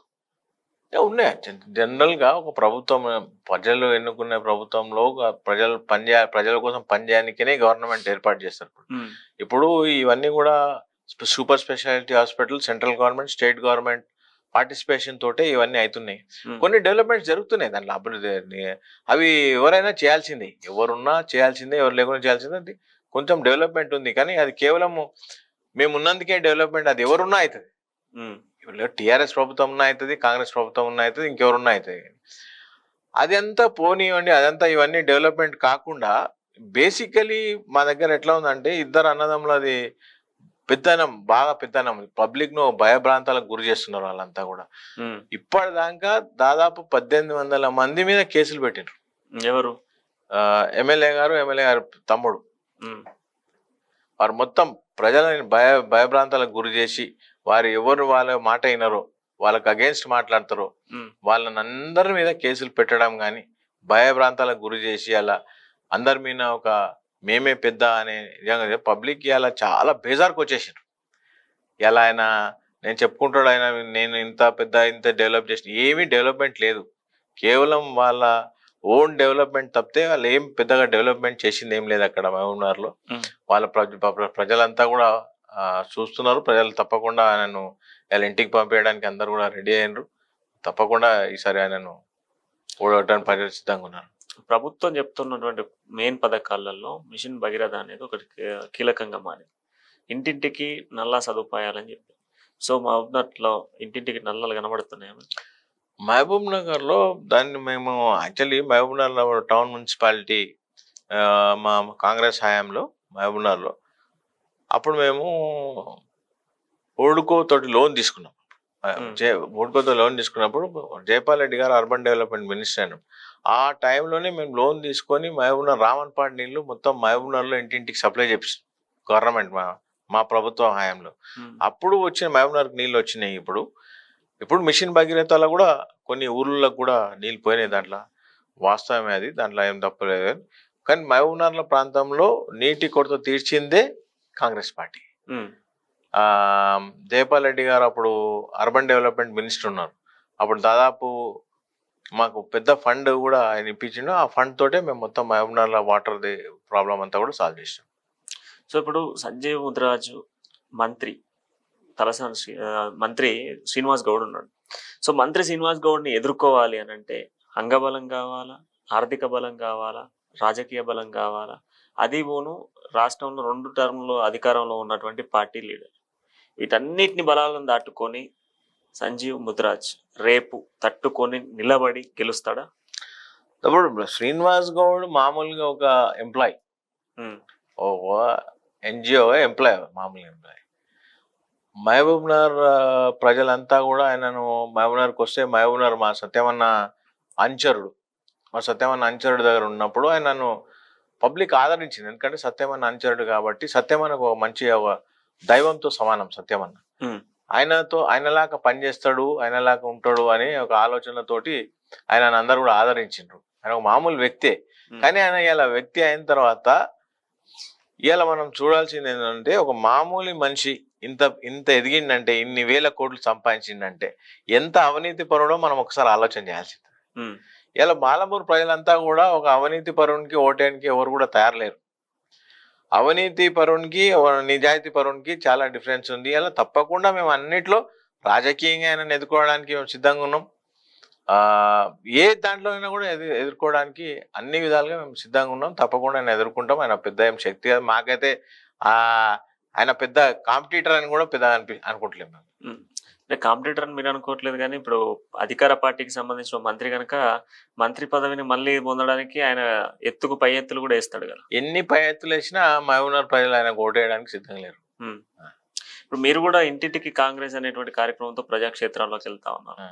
ఉన్నాయి. జనరల్గా ఒక ప్రభుత్వం, ప్రజలు ఎన్నుకునే ప్రభుత్వంలో ప్రజల కోసం పనిచేయడానికే గవర్నమెంట్ ఏర్పాటు చేస్తారు. ఇప్పుడు ఇవన్నీ కూడా super speciality hospital central government, state government participation తోటే ఇవన్నీ అవుతున్నాయి. కొన్ని డెవలప్మెంట్స్ జరుగుతున్నాయి దాంట్లో అభివృద్ధి. అవి ఎవరైనా చేయాల్సిందే, ఎవరున్నా చేయాల్సిందే, ఎవరు లేకుండా చేయాల్సిందే. అది కొంచెం డెవలప్మెంట్ ఉంది, కానీ అది కేవలం మేము ఉన్నందుకే డెవలప్మెంట్. అది ఎవరున్నా అవుతుంది. టీఆర్ఎస్ ప్రభుత్వం ఉన్నా అవుతుంది, కాంగ్రెస్ ప్రభుత్వం ఉన్నా అవుతుంది, ఇంకెవరున్నా అవుతుంది. అదంతా పోనీయండి, అదంతా ఇవన్నీ డెవలప్మెంట్ కాకుండా బేసికలీ మా దగ్గర ఎట్లా ఉందంటే ఇద్దరు అన్నదమ్ములు, అది పెద్దనం, బాగా పెద్దనం, పబ్లిక్ ను భయభ్రాంతాలకు గురి చేస్తున్నారు వాళ్ళంతా కూడా. ఇప్పటిదాకా దాదాపు 1800 మంది మీద కేసులు పెట్టినారు. ఎవరు? ఎమ్మెల్యే గారు తమ్ముడు. వారు మొత్తం ప్రజలని భయభ్రాంతాలకు గురి చేసి వారు ఎవరు వాళ్ళ మాట అయినారో, వాళ్ళకి అగేన్స్ట్ మాట్లాడతారో వాళ్ళని అందరి మీద కేసులు పెట్టడం కానీ, భయభ్రాంతాలకు గురి చేసి అలా అందరి మీద ఒక మేమే పెద్ద అనే విధంగా పబ్లిక్ ఇలా చాలా బేజార్కి వచ్చేసారు. ఇలా ఆయన నేను చెప్పుకుంటాడు, ఆయన నేను ఇంత డెవలప్ చేసిన, ఏమీ డెవలప్మెంట్ లేదు. కేవలం వాళ్ళ ఓన్ డెవలప్మెంట్ తప్పితే వాళ్ళు ఏం పెద్దగా డెవలప్మెంట్ చేసింది ఏం లేదు అక్కడ మహబూబ్నగర్లో. వాళ్ళ ప్రజలంతా కూడా చూస్తున్నారు. ప్రజలు తప్పకుండా ఆయనను వాళ్ళ ఇంటికి పంపించడానికి అందరు కూడా రెడీ అయినరు. తప్పకుండా ఈసారి ఆయనను ఓడగొట్టడానికి ప్రజలు సిద్ధంగా ఉన్నారు. ప్రభుత్వం చెప్తున్నటువంటి మెయిన్ పథకాలలో మిషన్ భగీరథ అనేది ఒకటి కీలకంగా మారింది. ఇంటింటికి నల్లా సదుపాయాలని చెప్పి. సో మహబూబ్నగర్లో ఇంటింటికి నల్లలు కనబడుతున్నాయి. మహబూబ్నగర్లో దాన్ని మేము యాక్చువల్లీ మహబూబ్నగర్ టౌన్ మున్సిపాలిటీ మా కాంగ్రెస్ హయాంలో మహబూబ్నగర్లో అప్పుడు మేము ఓడుకోతోటి లోన్ తీసుకున్నాం. ఓడుకోతో లోన్ తీసుకున్నప్పుడు జైపాల్ రెడ్డి గారు అర్బన్ డెవలప్మెంట్ మినిస్టర్ అయినాం. ఆ టైంలోనే మేము లోన్ తీసుకొని మహబూబ్నగర్ రామన్పాడు నీళ్లు మొత్తం మహబూబ్నగర్లో ఇంటింటికి సప్లై చేపిస్తాం గవర్నమెంట్ మా ప్రభుత్వం హయాంలో. అప్పుడు వచ్చిన మహబూబ్నగర్కి నీళ్ళు వచ్చినాయి. ఇప్పుడు మిషన్ భగీరథలో కూడా కొన్ని ఊర్లకు కూడా నీళ్ళు పోయినాయి. దాంట్లో వాస్తవమే, అది దాంట్లో ఏం తప్పలేదు. కానీ మహబూబ్నగర్ ప్రాంతంలో నీటి కొరత తీర్చిందే కాంగ్రెస్ పార్టీ. జైపాల్ రెడ్డి గారు అప్పుడు అర్బన్ డెవలప్మెంట్ మినిస్టర్ ఉన్నారు. అప్పుడు దాదాపు మాకు పెద్ద ఫండ్ కూడా ఆయన ఇప్పించిండు. ఆ ఫండ్ తోటే మేము మొత్తం మహబూబ్నగర్ వాటర్ ప్రాబ్లం అంతా కూడా సాల్వ్ చేసాం. సో ఇప్పుడు సంజయ్ ముద్రాజు మంత్రి మంత్రి శ్రీనివాస్ గౌడ్ ఉన్నాడు. సో మంత్రి శ్రీనివాస్ గౌడ్ని ఎదుర్కోవాలి అని అంటే అంగబలం కావాలా, ఆర్థిక బలం కావాలా, రాజకీయ బలం కావాలా? అది పోను రాష్ట్రంలో 2 టర్మ్లో అధికారంలో ఉన్నటువంటి పార్టీ లీడర్. వీటన్నిటిని బలాలను దాటుకొని సంజీవ్ ముద్రాజ్ రేపు తట్టుకొని నిలబడి గెలుస్తాడా? ఇప్పుడు శ్రీనివాస్ గౌడ్ మామూలుగా ఒక ఎంప్లాయ్, ఎన్జిఓ ఎంప్లాయ్, మామూలు ఎంప్లాయ్. మహబూబ్నగర్ ప్రజలంతా కూడా ఆయనను మహబూబ్నగర్కి వస్తే మహబూబ్నగర్ మా సత్యమన్న అంచరుడు దగ్గర ఉన్నప్పుడు ఆయనను పబ్లిక్ ఆదరించింది. ఎందుకంటే సత్యమన్న అనుచరుడు కాబట్టి సత్యమన్నకు ఒక మంచి ఒక దైవంతో సమానం సత్యమన్న. ఆయనలాగా పనిచేస్తాడు, ఆయనలాగా ఉంటాడు అనే ఒక ఆలోచనతోటి ఆయన అందరూ కూడా ఆదరించిండ్రు. ఆయన ఒక మామూలు వ్యక్తే. కానీ ఆయన ఇలా వ్యక్తి అయిన తర్వాత ఇలా మనం చూడాల్సింది ఏంటంటే ఒక మామూలు మనిషి ఇంత ఎదిగిందంటే, ఇన్ని వేల కోట్లు సంపాదించిందంటే ఎంత అవినీతి పరుడో మనం ఒకసారి ఆలోచన చేయాల్సింది. ఇలా బాలమూరు ప్రజలంతా కూడా ఒక అవినీతి పరునికి ఓటేయడానికి ఎవరు కూడా తయారులేరు. అవినీతి పరునికి నిజాయితీ పరునికి చాలా డిఫరెన్స్ ఉంది. ఇలా తప్పకుండా మేము అన్నిట్లో రాజకీయంగా ఆయన ఎదుర్కోవడానికి మేము సిద్ధంగా ఉన్నాం. ఏ దాంట్లో అయినా కూడా ఎదుర్కోవడానికి అన్ని విధాలుగా మేము సిద్ధంగా ఉన్నాం. తప్పకుండా ఆయన ఎదుర్కొంటాం. ఆయన పెద్ద ఏం శక్తి కాదు మాకైతే. ఆయన పెద్ద కాంపిటీటర్ అని కూడా పెద్ద అనుకోవట్లేదు మేము. అంటే కాంపిటీటర్ అని మీరు అనుకోవట్లేదు, కానీ ఇప్పుడు అధికార పార్టీకి సంబంధించిన మంత్రి కనుక మంత్రి పదవిని మళ్ళీ పొందడానికి ఆయన ఎత్తుకు పై ఎత్తులు కూడా వేస్తాడు కదా. ఎన్ని పై ఎత్తులు వేసినా మహబూబ్నగర్ ప్రజలు ఆయన ఓటేయడానికి సిద్ధంగా లేరు. ఇప్పుడు మీరు కూడా ఇంటింటికి కాంగ్రెస్ అనేటువంటి కార్యక్రమంతో ప్రజాక్షేత్రాల్లోకి వెళ్తా ఉన్నారు.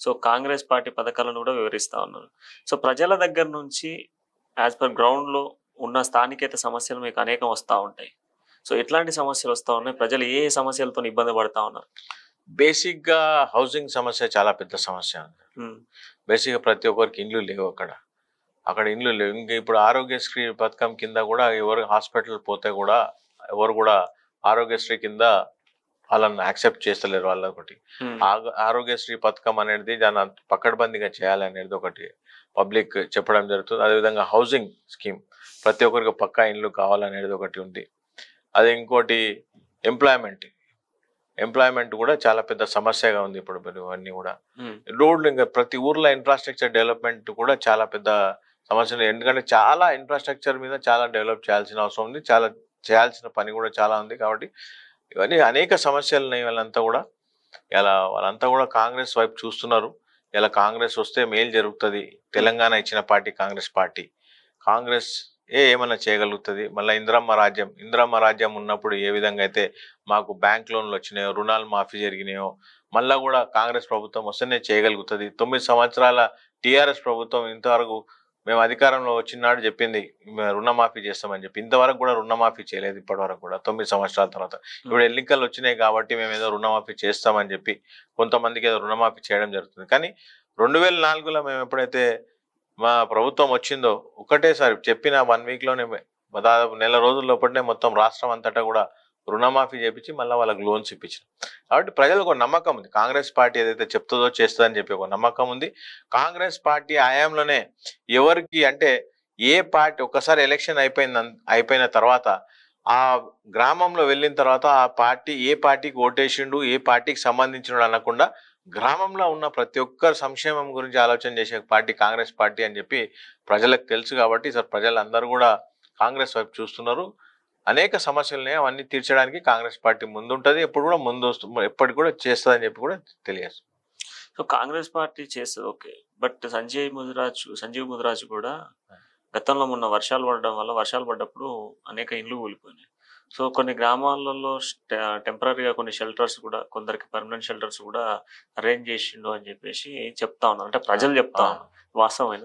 సో కాంగ్రెస్ పార్టీ పథకాలను కూడా వివరిస్తా ఉన్నారు. సో ప్రజల దగ్గర నుంచి యాజ్ పర్ గ్రౌండ్ లో ఉన్న స్థానికేత సమస్యలు మీకు అనేకం వస్తూ ఉంటాయి. సో ఎట్లాంటి సమస్యలు వస్తూ ఉన్నాయి, ప్రజలు ఏ సమస్యలతో ఇబ్బంది పడతా ఉన్నారు? బేసిక్ గా హౌసింగ్ సమస్య చాలా పెద్ద సమస్య. బేసిక్ గా ప్రతి ఒక్కరికి ఇండ్లు లేవు. అక్కడ ఇండ్లు లేవు. ఇంకా ఇప్పుడు ఆరోగ్యశ్రీ పథకం కింద కూడా ఎవరు హాస్పిటల్ పోతే కూడా ఎవరు కూడా ఆరోగ్యశ్రీ కింద వాళ్ళని యాక్సెప్ట్ చేస్తలేరు. వాళ్ళొకటి ఆరోగ్యశ్రీ పథకం అనేది దాన్ని పకడ్బందీగా చేయాలనేది ఒకటి పబ్లిక్ చెప్పడం జరుగుతుంది. అదేవిధంగా హౌసింగ్ స్కీమ్ ప్రతి ఒక్కరికి పక్కా ఇండ్లు కావాలనేది ఒకటి ఉంది. అది ఇంకోటి ఎంప్లాయ్మెంట్ కూడా చాలా పెద్ద సమస్యగా ఉంది. ఇప్పుడు ఇవన్నీ కూడా రోడ్లు, ఇంకా ప్రతి ఊర్లో ఇన్ఫ్రాస్ట్రక్చర్ డెవలప్మెంట్ కూడా చాలా పెద్ద సమస్య. ఎందుకంటే చాలా ఇన్ఫ్రాస్ట్రక్చర్ మీద చాలా డెవలప్ చేయాల్సిన అవసరం ఉంది. చాలా చేయాల్సిన పని కూడా చాలా ఉంది. కాబట్టి ఇవన్నీ అనేక సమస్యలు ఉన్నాయి. వాళ్ళంతా కూడా కాంగ్రెస్ వైపు చూస్తున్నారు. ఇలా కాంగ్రెస్ వస్తే మేలు జరుగుతుంది. తెలంగాణ ఇచ్చిన పార్టీ కాంగ్రెస్ ఏమన్నా చేయగలుగుతుంది. మళ్ళీ ఇందిరమ్మ రాజ్యం ఉన్నప్పుడు ఏ విధంగా అయితే మాకు బ్యాంక్ లోన్లు వచ్చినాయో, రుణాలు మాఫీ జరిగినాయో, మళ్ళా కూడా కాంగ్రెస్ ప్రభుత్వం వస్తేనే చేయగలుగుతుంది. 9 సంవత్సరాల టీఆర్ఎస్ ప్రభుత్వం ఇంతవరకు మేము అధికారంలో వచ్చినాడు చెప్పింది రుణమాఫీ చేస్తామని చెప్పి ఇంతవరకు కూడా రుణమాఫీ చేయలేదు. ఇప్పటి వరకు కూడా 9 సంవత్సరాల తర్వాత ఇప్పుడు ఎన్నికలు వచ్చినాయి కాబట్టి మేము ఏదో రుణమాఫీ చేస్తామని చెప్పి కొంతమందికి ఏదో రుణమాఫీ చేయడం జరుగుతుంది. కానీ 2004లో మేము ఎప్పుడైతే మా ప్రభుత్వం వచ్చిందో ఒకటేసారి చెప్పిన 1 వీక్లోనే దాదాపు నెల రోజుల లోపలనే మొత్తం రాష్ట్రం అంతటా కూడా రుణమాఫీ చేపించి మళ్ళీ వాళ్ళకి లోన్స్ ఇప్పించారు. కాబట్టి ప్రజలకు ఒక నమ్మకం ఉంది. కాంగ్రెస్ పార్టీ ఏదైతే చెప్తుందో చేస్తుందని చెప్పి ఒక నమ్మకం ఉంది. కాంగ్రెస్ పార్టీ హయాంలోనే ఎవరికి అంటే ఏ పార్టీ ఒక్కసారి ఎలక్షన్ అయిపోయిన తర్వాత ఆ గ్రామంలో వెళ్ళిన తర్వాత ఆ పార్టీ ఏ పార్టీకి ఓటేసిండు, ఏ పార్టీకి సంబంధించినడు అనకుండా గ్రామంలో ఉన్న ప్రతి ఒక్కరు సంక్షేమం గురించి ఆలోచన చేసే పార్టీ కాంగ్రెస్ పార్టీ అని చెప్పి ప్రజలకు తెలుసు. కాబట్టి సార్ ప్రజలందరూ కూడా కాంగ్రెస్ వైపు చూస్తున్నారు. అనేక సమస్యలున్నాయి, అవన్నీ తీర్చడానికి కాంగ్రెస్ పార్టీ ముందుంటది. ఎప్పుడు కూడా ఎప్పటికి కూడా చేస్తుందని చెప్పి కూడా తెలియదు. సో కాంగ్రెస్ పార్టీ చేస్తుంది ఓకే, బట్ సంజీవ్ ముదిరాజు కూడా గతంలో మొన్న వర్షాలు పడ్డప్పుడు అనేక ఇండ్లు కూలిపోయినాయి. సో కొన్ని గ్రామాలలో టెంపరీగా కొన్ని షెల్టర్స్ కూడా, కొందరికి పర్మనెంట్ షెల్టర్స్ కూడా అరేంజ్ చేసిండు అని చెప్పేసి చెప్తా ఉన్నారు. అంటే ప్రజలు చెప్తా ఉన్నారు. వాస్తవం.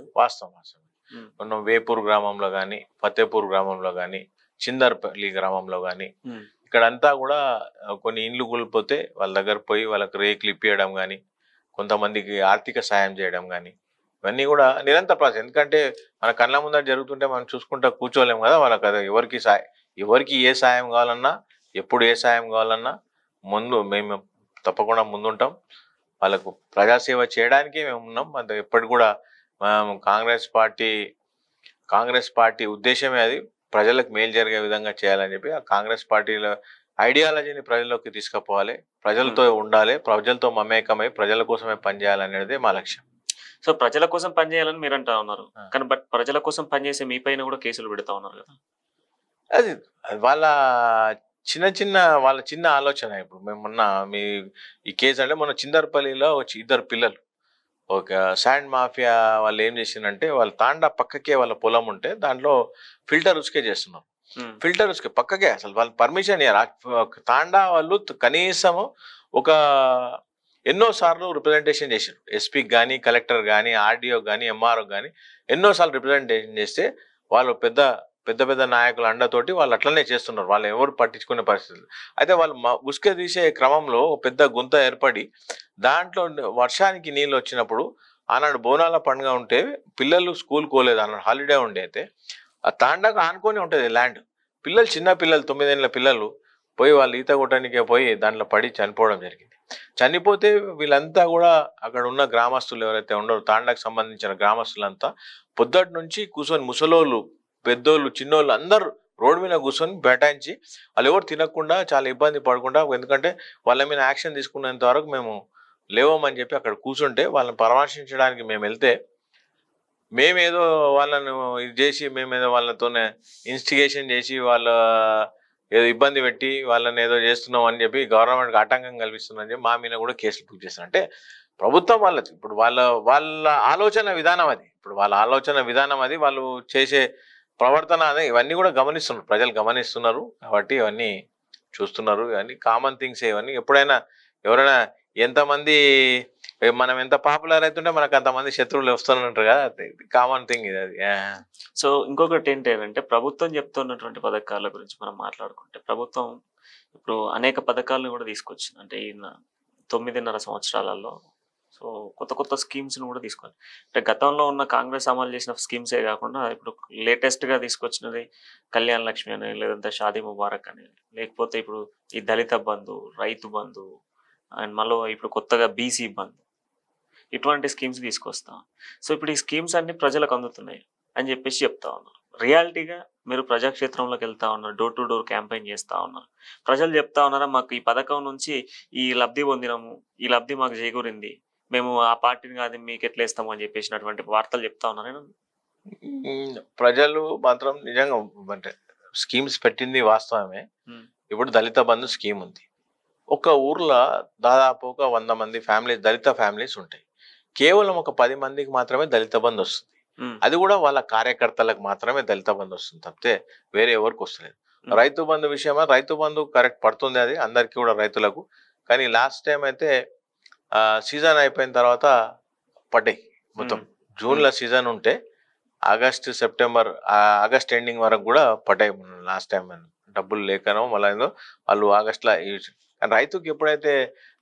మనం వేపూర్ గ్రామంలో కానీ, ఫతేపూర్ గ్రామంలో కానీ, చిందర్పల్లి గ్రామంలో కానీ ఇక్కడంతా కూడా కొన్ని ఇండ్లు కూలిపోతే వాళ్ళ దగ్గర పోయి వాళ్ళకి రేకులు ఇప్పియడం కానీ, కొంతమందికి ఆర్థిక సాయం చేయడం కానీ, ఇవన్నీ కూడా నిరంతర ప్రాసెస్. ఎందుకంటే మన కళ్ళ ముందర జరుగుతుంటే మనం చూసుకుంటా కూర్చోలేము కదా. వాళ్ళకి అది ఎవరికి ఏ సాయం కావాలన్నా, ఎప్పుడు ఏ సాయం కావాలన్నా మేము తప్పకుండా ముందుంటాం. వాళ్ళకు ప్రజాసేవ చేయడానికి మేము ఉన్నాం. అంత ఎప్పటికి కూడా కాంగ్రెస్ పార్టీ ఉద్దేశమే అది, ప్రజలకు మేలు జరిగే విధంగా చేయాలని చెప్పి ఆ కాంగ్రెస్ పార్టీలో ఐడియాలజీని ప్రజల్లోకి తీసుకుపోవాలి, ప్రజలతో ఉండాలి, ప్రజలతో మమేకమై ప్రజల కోసమే పనిచేయాలనేది మా లక్ష్యం. సో ప్రజల కోసం పనిచేయాలని మీరు అంటా ఉన్నారు, కానీ బట్ ప్రజల కోసం పనిచేసే మీ పైన కూడా కేసులు పెడతా ఉన్నారు కదా. అది వాళ్ళ చిన్న ఆలోచన. ఇప్పుడు మేము మొన్న ఈ కేసు అంటే మొన్న చిందర్పల్లిలో ఇద్దరు పిల్లలు ఒక శాండ్ మాఫియా వాళ్ళు ఏం చేసిందంటే, వాళ్ళ తాండా పక్కకే వాళ్ళ పొలం ఉంటే దాంట్లో ఫిల్టర్ ఉసుకే చేస్తున్నారు. ఫిల్టర్ ఉసుకే పక్కకే, అసలు వాళ్ళు పర్మిషన్ తాండా వాళ్ళు కనీసము ఎన్నోసార్లు రిప్రజెంటేషన్ చేశారు. ఎస్పీకి కానీ, కలెక్టర్ కానీ, ఆర్డీఓ కానీ, ఎంఆర్ఓ కానీ ఎన్నోసార్లు రిప్రజెంటేషన్ చేస్తే వాళ్ళు పెద్ద పెద్ద నాయకుల అండతోటి వాళ్ళు అట్లనే చేస్తున్నారు. వాళ్ళు ఎవరు పట్టించుకునే పరిస్థితులు. అయితే వాళ్ళు ఉసుక తీసే క్రమంలో పెద్ద గుంత ఏర్పడి దాంట్లో వర్షానికి నీళ్ళు వచ్చినప్పుడు ఆనాడు బోనాల పండుగ ఉంటే పిల్లలు స్కూల్ పోలేదు, అన్నాడు హాలిడే ఉండే. అయితే ఆ తాండాకు ఆనుకొని ఉంటుంది ల్యాండ్. పిల్లలు చిన్న పిల్లలు 9 ఏళ్ళ పిల్లలు పోయి వాళ్ళు ఈత కొట్టడానికే పోయి దాంట్లో పడి చనిపోవడం జరిగింది. చనిపోతే వీళ్ళంతా కూడా అక్కడ ఉన్న గ్రామస్తులు ఎవరైతే ఉన్నారో తాండాకు సంబంధించిన గ్రామస్తులంతా పొద్దుటి నుంచి కూర్చొని ముసలోళ్ళు పెద్దోళ్ళు చిన్నోళ్ళు అందరూ రోడ్డు మీద కూర్చొని బైఠాయించి వాళ్ళు ఎవరు తినకుండా చాలా ఇబ్బంది పడకుండా, ఎందుకంటే వాళ్ళ మీద యాక్షన్ తీసుకునేంత వరకు మేము లేవమని చెప్పి అక్కడ కూర్చుంటే వాళ్ళని పరామర్శించడానికి మేము వెళ్తే మేమేదో వాళ్ళను ఇది చేసి మేమేదో వాళ్ళతోనే ఇన్స్టిగేషన్ చేసి వాళ్ళ ఏదో ఇబ్బంది పెట్టి వాళ్ళని ఏదో చేస్తున్నాం అని చెప్పి గవర్నమెంట్కి ఆటంకం కల్పిస్తుందని చెప్పి మా మీద కూడా కేసులు బుక్ చేస్తారు. అంటే ప్రభుత్వం వాళ్ళది ఇప్పుడు వాళ్ళ ఆలోచన విధానం అది, ఇప్పుడు వాళ్ళ ఆలోచన విధానం అది, వాళ్ళు చేసే ప్రవర్తన అదే ఇవన్నీ కూడా గమనిస్తున్నారు, ప్రజలు గమనిస్తున్నారు కాబట్టి ఇవన్నీ చూస్తున్నారు. ఇవన్నీ కామన్ థింగ్స్. ఇవన్నీ ఎప్పుడైనా ఎవరైనా ఎంతమంది మనం ఎంత పాపులర్ అవుతుంటే మనకు అంతమంది శత్రువులు వస్తున్నట్టు కదా, కామన్ థింగ్ ఇది అది. సో ఇంకొకటి ఏంటంటే ప్రభుత్వం చెప్తున్నటువంటి పథకాల గురించి మనం మాట్లాడుకుంటే ప్రభుత్వం ఇప్పుడు అనేక పథకాలను కూడా తీసుకొచ్చింది. అంటే ఈ 9.5 సంవత్సరాలలో సో కొత్త కొత్త స్కీమ్స్ని కూడా తీసుకొని, అంటే గతంలో ఉన్న కాంగ్రెస్ అమలు చేసిన స్కీమ్సే కాకుండా ఇప్పుడు లేటెస్ట్గా తీసుకొచ్చినది కళ్యాణ్ లక్ష్మి అని, లేదంటే షాదీ ముబారక్ అని, లేకపోతే ఇప్పుడు ఈ దళిత బంధు, రైతు బంధు, అండ్ మళ్ళీ ఇప్పుడు కొత్తగా బీసీ బంధు, ఇటువంటి స్కీమ్స్ తీసుకొస్తాం. సో ఇప్పుడు ఈ స్కీమ్స్ అన్ని ప్రజలకు అందుతున్నాయి అని చెప్పేసి చెప్తా ఉన్నారు. రియాలిటీగా మీరు ప్రజాక్షేత్రంలోకి వెళ్తా ఉన్నారు, డోర్ టు డోర్ క్యాంపెయిన్ చేస్తూ ఉన్నారు, ప్రజలు చెప్తా ఉన్నారా మాకు ఈ పథకం నుంచి ఈ లబ్ధి పొందినాము, ఈ లబ్ధి మాకు చేకూరింది, మేము ఆ పార్టీని కాదు మీకు ఎట్లా ఇస్తాము అని చెప్పేసినటువంటి వార్తలు చెప్తా ఉన్నారు. ప్రజలు మాత్రం నిజంగా అంటే స్కీమ్స్ పెట్టింది వాస్తవమే. ఇప్పుడు దళిత బంధు స్కీమ్ ఉంది. ఒక ఊర్లో దాదాపు ఒక 100 మంది ఫ్యామిలీస్ దళిత ఫ్యామిలీస్ ఉంటాయి. కేవలం ఒక 10 మందికి మాత్రమే దళిత బంధు వస్తుంది. అది కూడా వాళ్ళ కార్యకర్తలకు మాత్రమే దళిత బంధు వస్తుంది తప్పితే వేరే ఎవరికి వస్తలేదు. రైతు బంధు విషయమా, రైతు బంధు కరెక్ట్ పడుతుంది, అది అందరికీ కూడా రైతులకు. కానీ లాస్ట్ టైం అయితే సీజన్ అయిపోయిన తర్వాత పడ్డాయి. మొత్తం జూన్లో సీజన్ ఉంటే ఆగస్ట్ ఎండింగ్ వరకు కూడా పడ్డాయి. లాస్ట్ టైం డబ్బులు లేకనో మళ్ళీ ఏదో వాళ్ళు ఆగస్టులో. రైతుకి ఎప్పుడైతే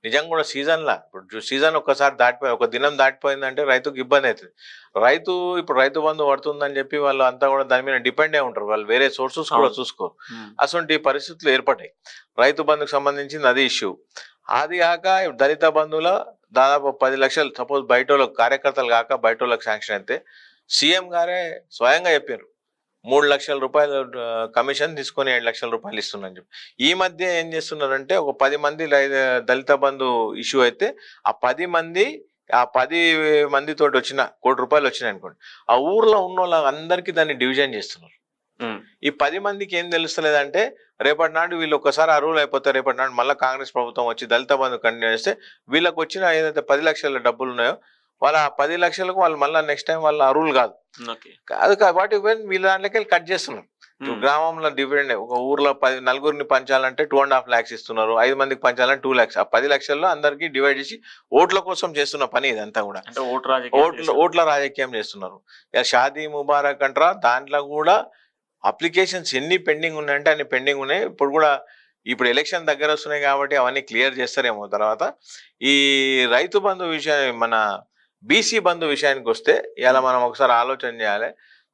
నిజంగా కూడా సీజన్లా ఇప్పుడు సీజన్ ఒక్కసారి దాటిపోయి ఒక దినం దాటిపోయిందంటే రైతుకి ఇబ్బంది అవుతుంది. ఇప్పుడు రైతు బంధు పడుతుందని చెప్పి వాళ్ళు అంతా కూడా దాని మీద డిపెండ్ అయి ఉంటారు, వాళ్ళు వేరే సోర్సెస్ కూడా చూసుకోరు. అటువంటి పరిస్థితులు ఏర్పడ్డాయి. రైతు బంధుకు సంబంధించింది అది ఇష్యూ. అది కాక దళిత బంధువుల దాదాపు 10 లక్షలు సపోజ్ బయట వాళ్ళకి కార్యకర్తలు కాక బయట వాళ్ళకి శాంక్షన్ అయితే సీఎం గారే స్వయంగా చెప్పారు 3 లక్షల రూపాయలు కమిషన్ తీసుకొని 7 లక్షల రూపాయలు ఇస్తున్నారని చెప్పి. ఈ మధ్య ఏం చేస్తున్నారంటే ఒక 10 మంది దళిత బంధు ఇష్యూ అయితే ఆ 10 మందితోటి వచ్చిన ₹1 కోటి వచ్చినాయి అనుకోండి, ఆ ఊర్లో ఉన్న వాళ్ళందరికీ దాన్ని డివిజన్ చేస్తున్నారు. ఈ 10 మందికి ఏం తెలుస్తలేదంటే రేపటి నాడు వీళ్ళు ఒక్కసారి అర్హులు అయిపోతారు, రేపటి నాడు మళ్ళీ కాంగ్రెస్ ప్రభుత్వం వచ్చి దళిత బంధు కంటిన్యూ చేస్తే వీళ్ళకి వచ్చిన ఏదైతే 10 లక్షల డబ్బులు ఉన్నాయో వాళ్ళ 10 లక్షలకు వాళ్ళు మళ్ళీ నెక్స్ట్ టైం వాళ్ళ అర్హులు కాదు. అది వాటి వీళ్ళ దాంట్లోకి కట్ చేస్తున్నారు. గ్రామంలో డివిడెండ్ ఒక ఊర్లో 4 పంచాలంటే 2.5 lakhs ఇస్తున్నారు, 5 మందికి పంచాలంటే 2 lakhs. ఆ 10 లక్షల్లో అందరికి డివైడ్ చేసి ఓట్ల కోసం చేస్తున్న పని ఇదంతా కూడా. ఓట్ల రాజకీయం చేస్తున్నారు. షాదీ ముబారక్ అంటారా, దాంట్లో కూడా అప్లికేషన్స్ ఎన్ని పెండింగ్ ఉన్నాయంటే అన్ని పెండింగ్ ఉన్నాయి. ఇప్పుడు ఎలక్షన్ దగ్గర వస్తున్నాయి కాబట్టి అవన్నీ క్లియర్ చేస్తారేమో తర్వాత. ఈ రైతు బంధు విషయం, మన బీసీ బంధు విషయానికి వస్తే ఇలా మనం ఒకసారి ఆలోచన చేయాలి.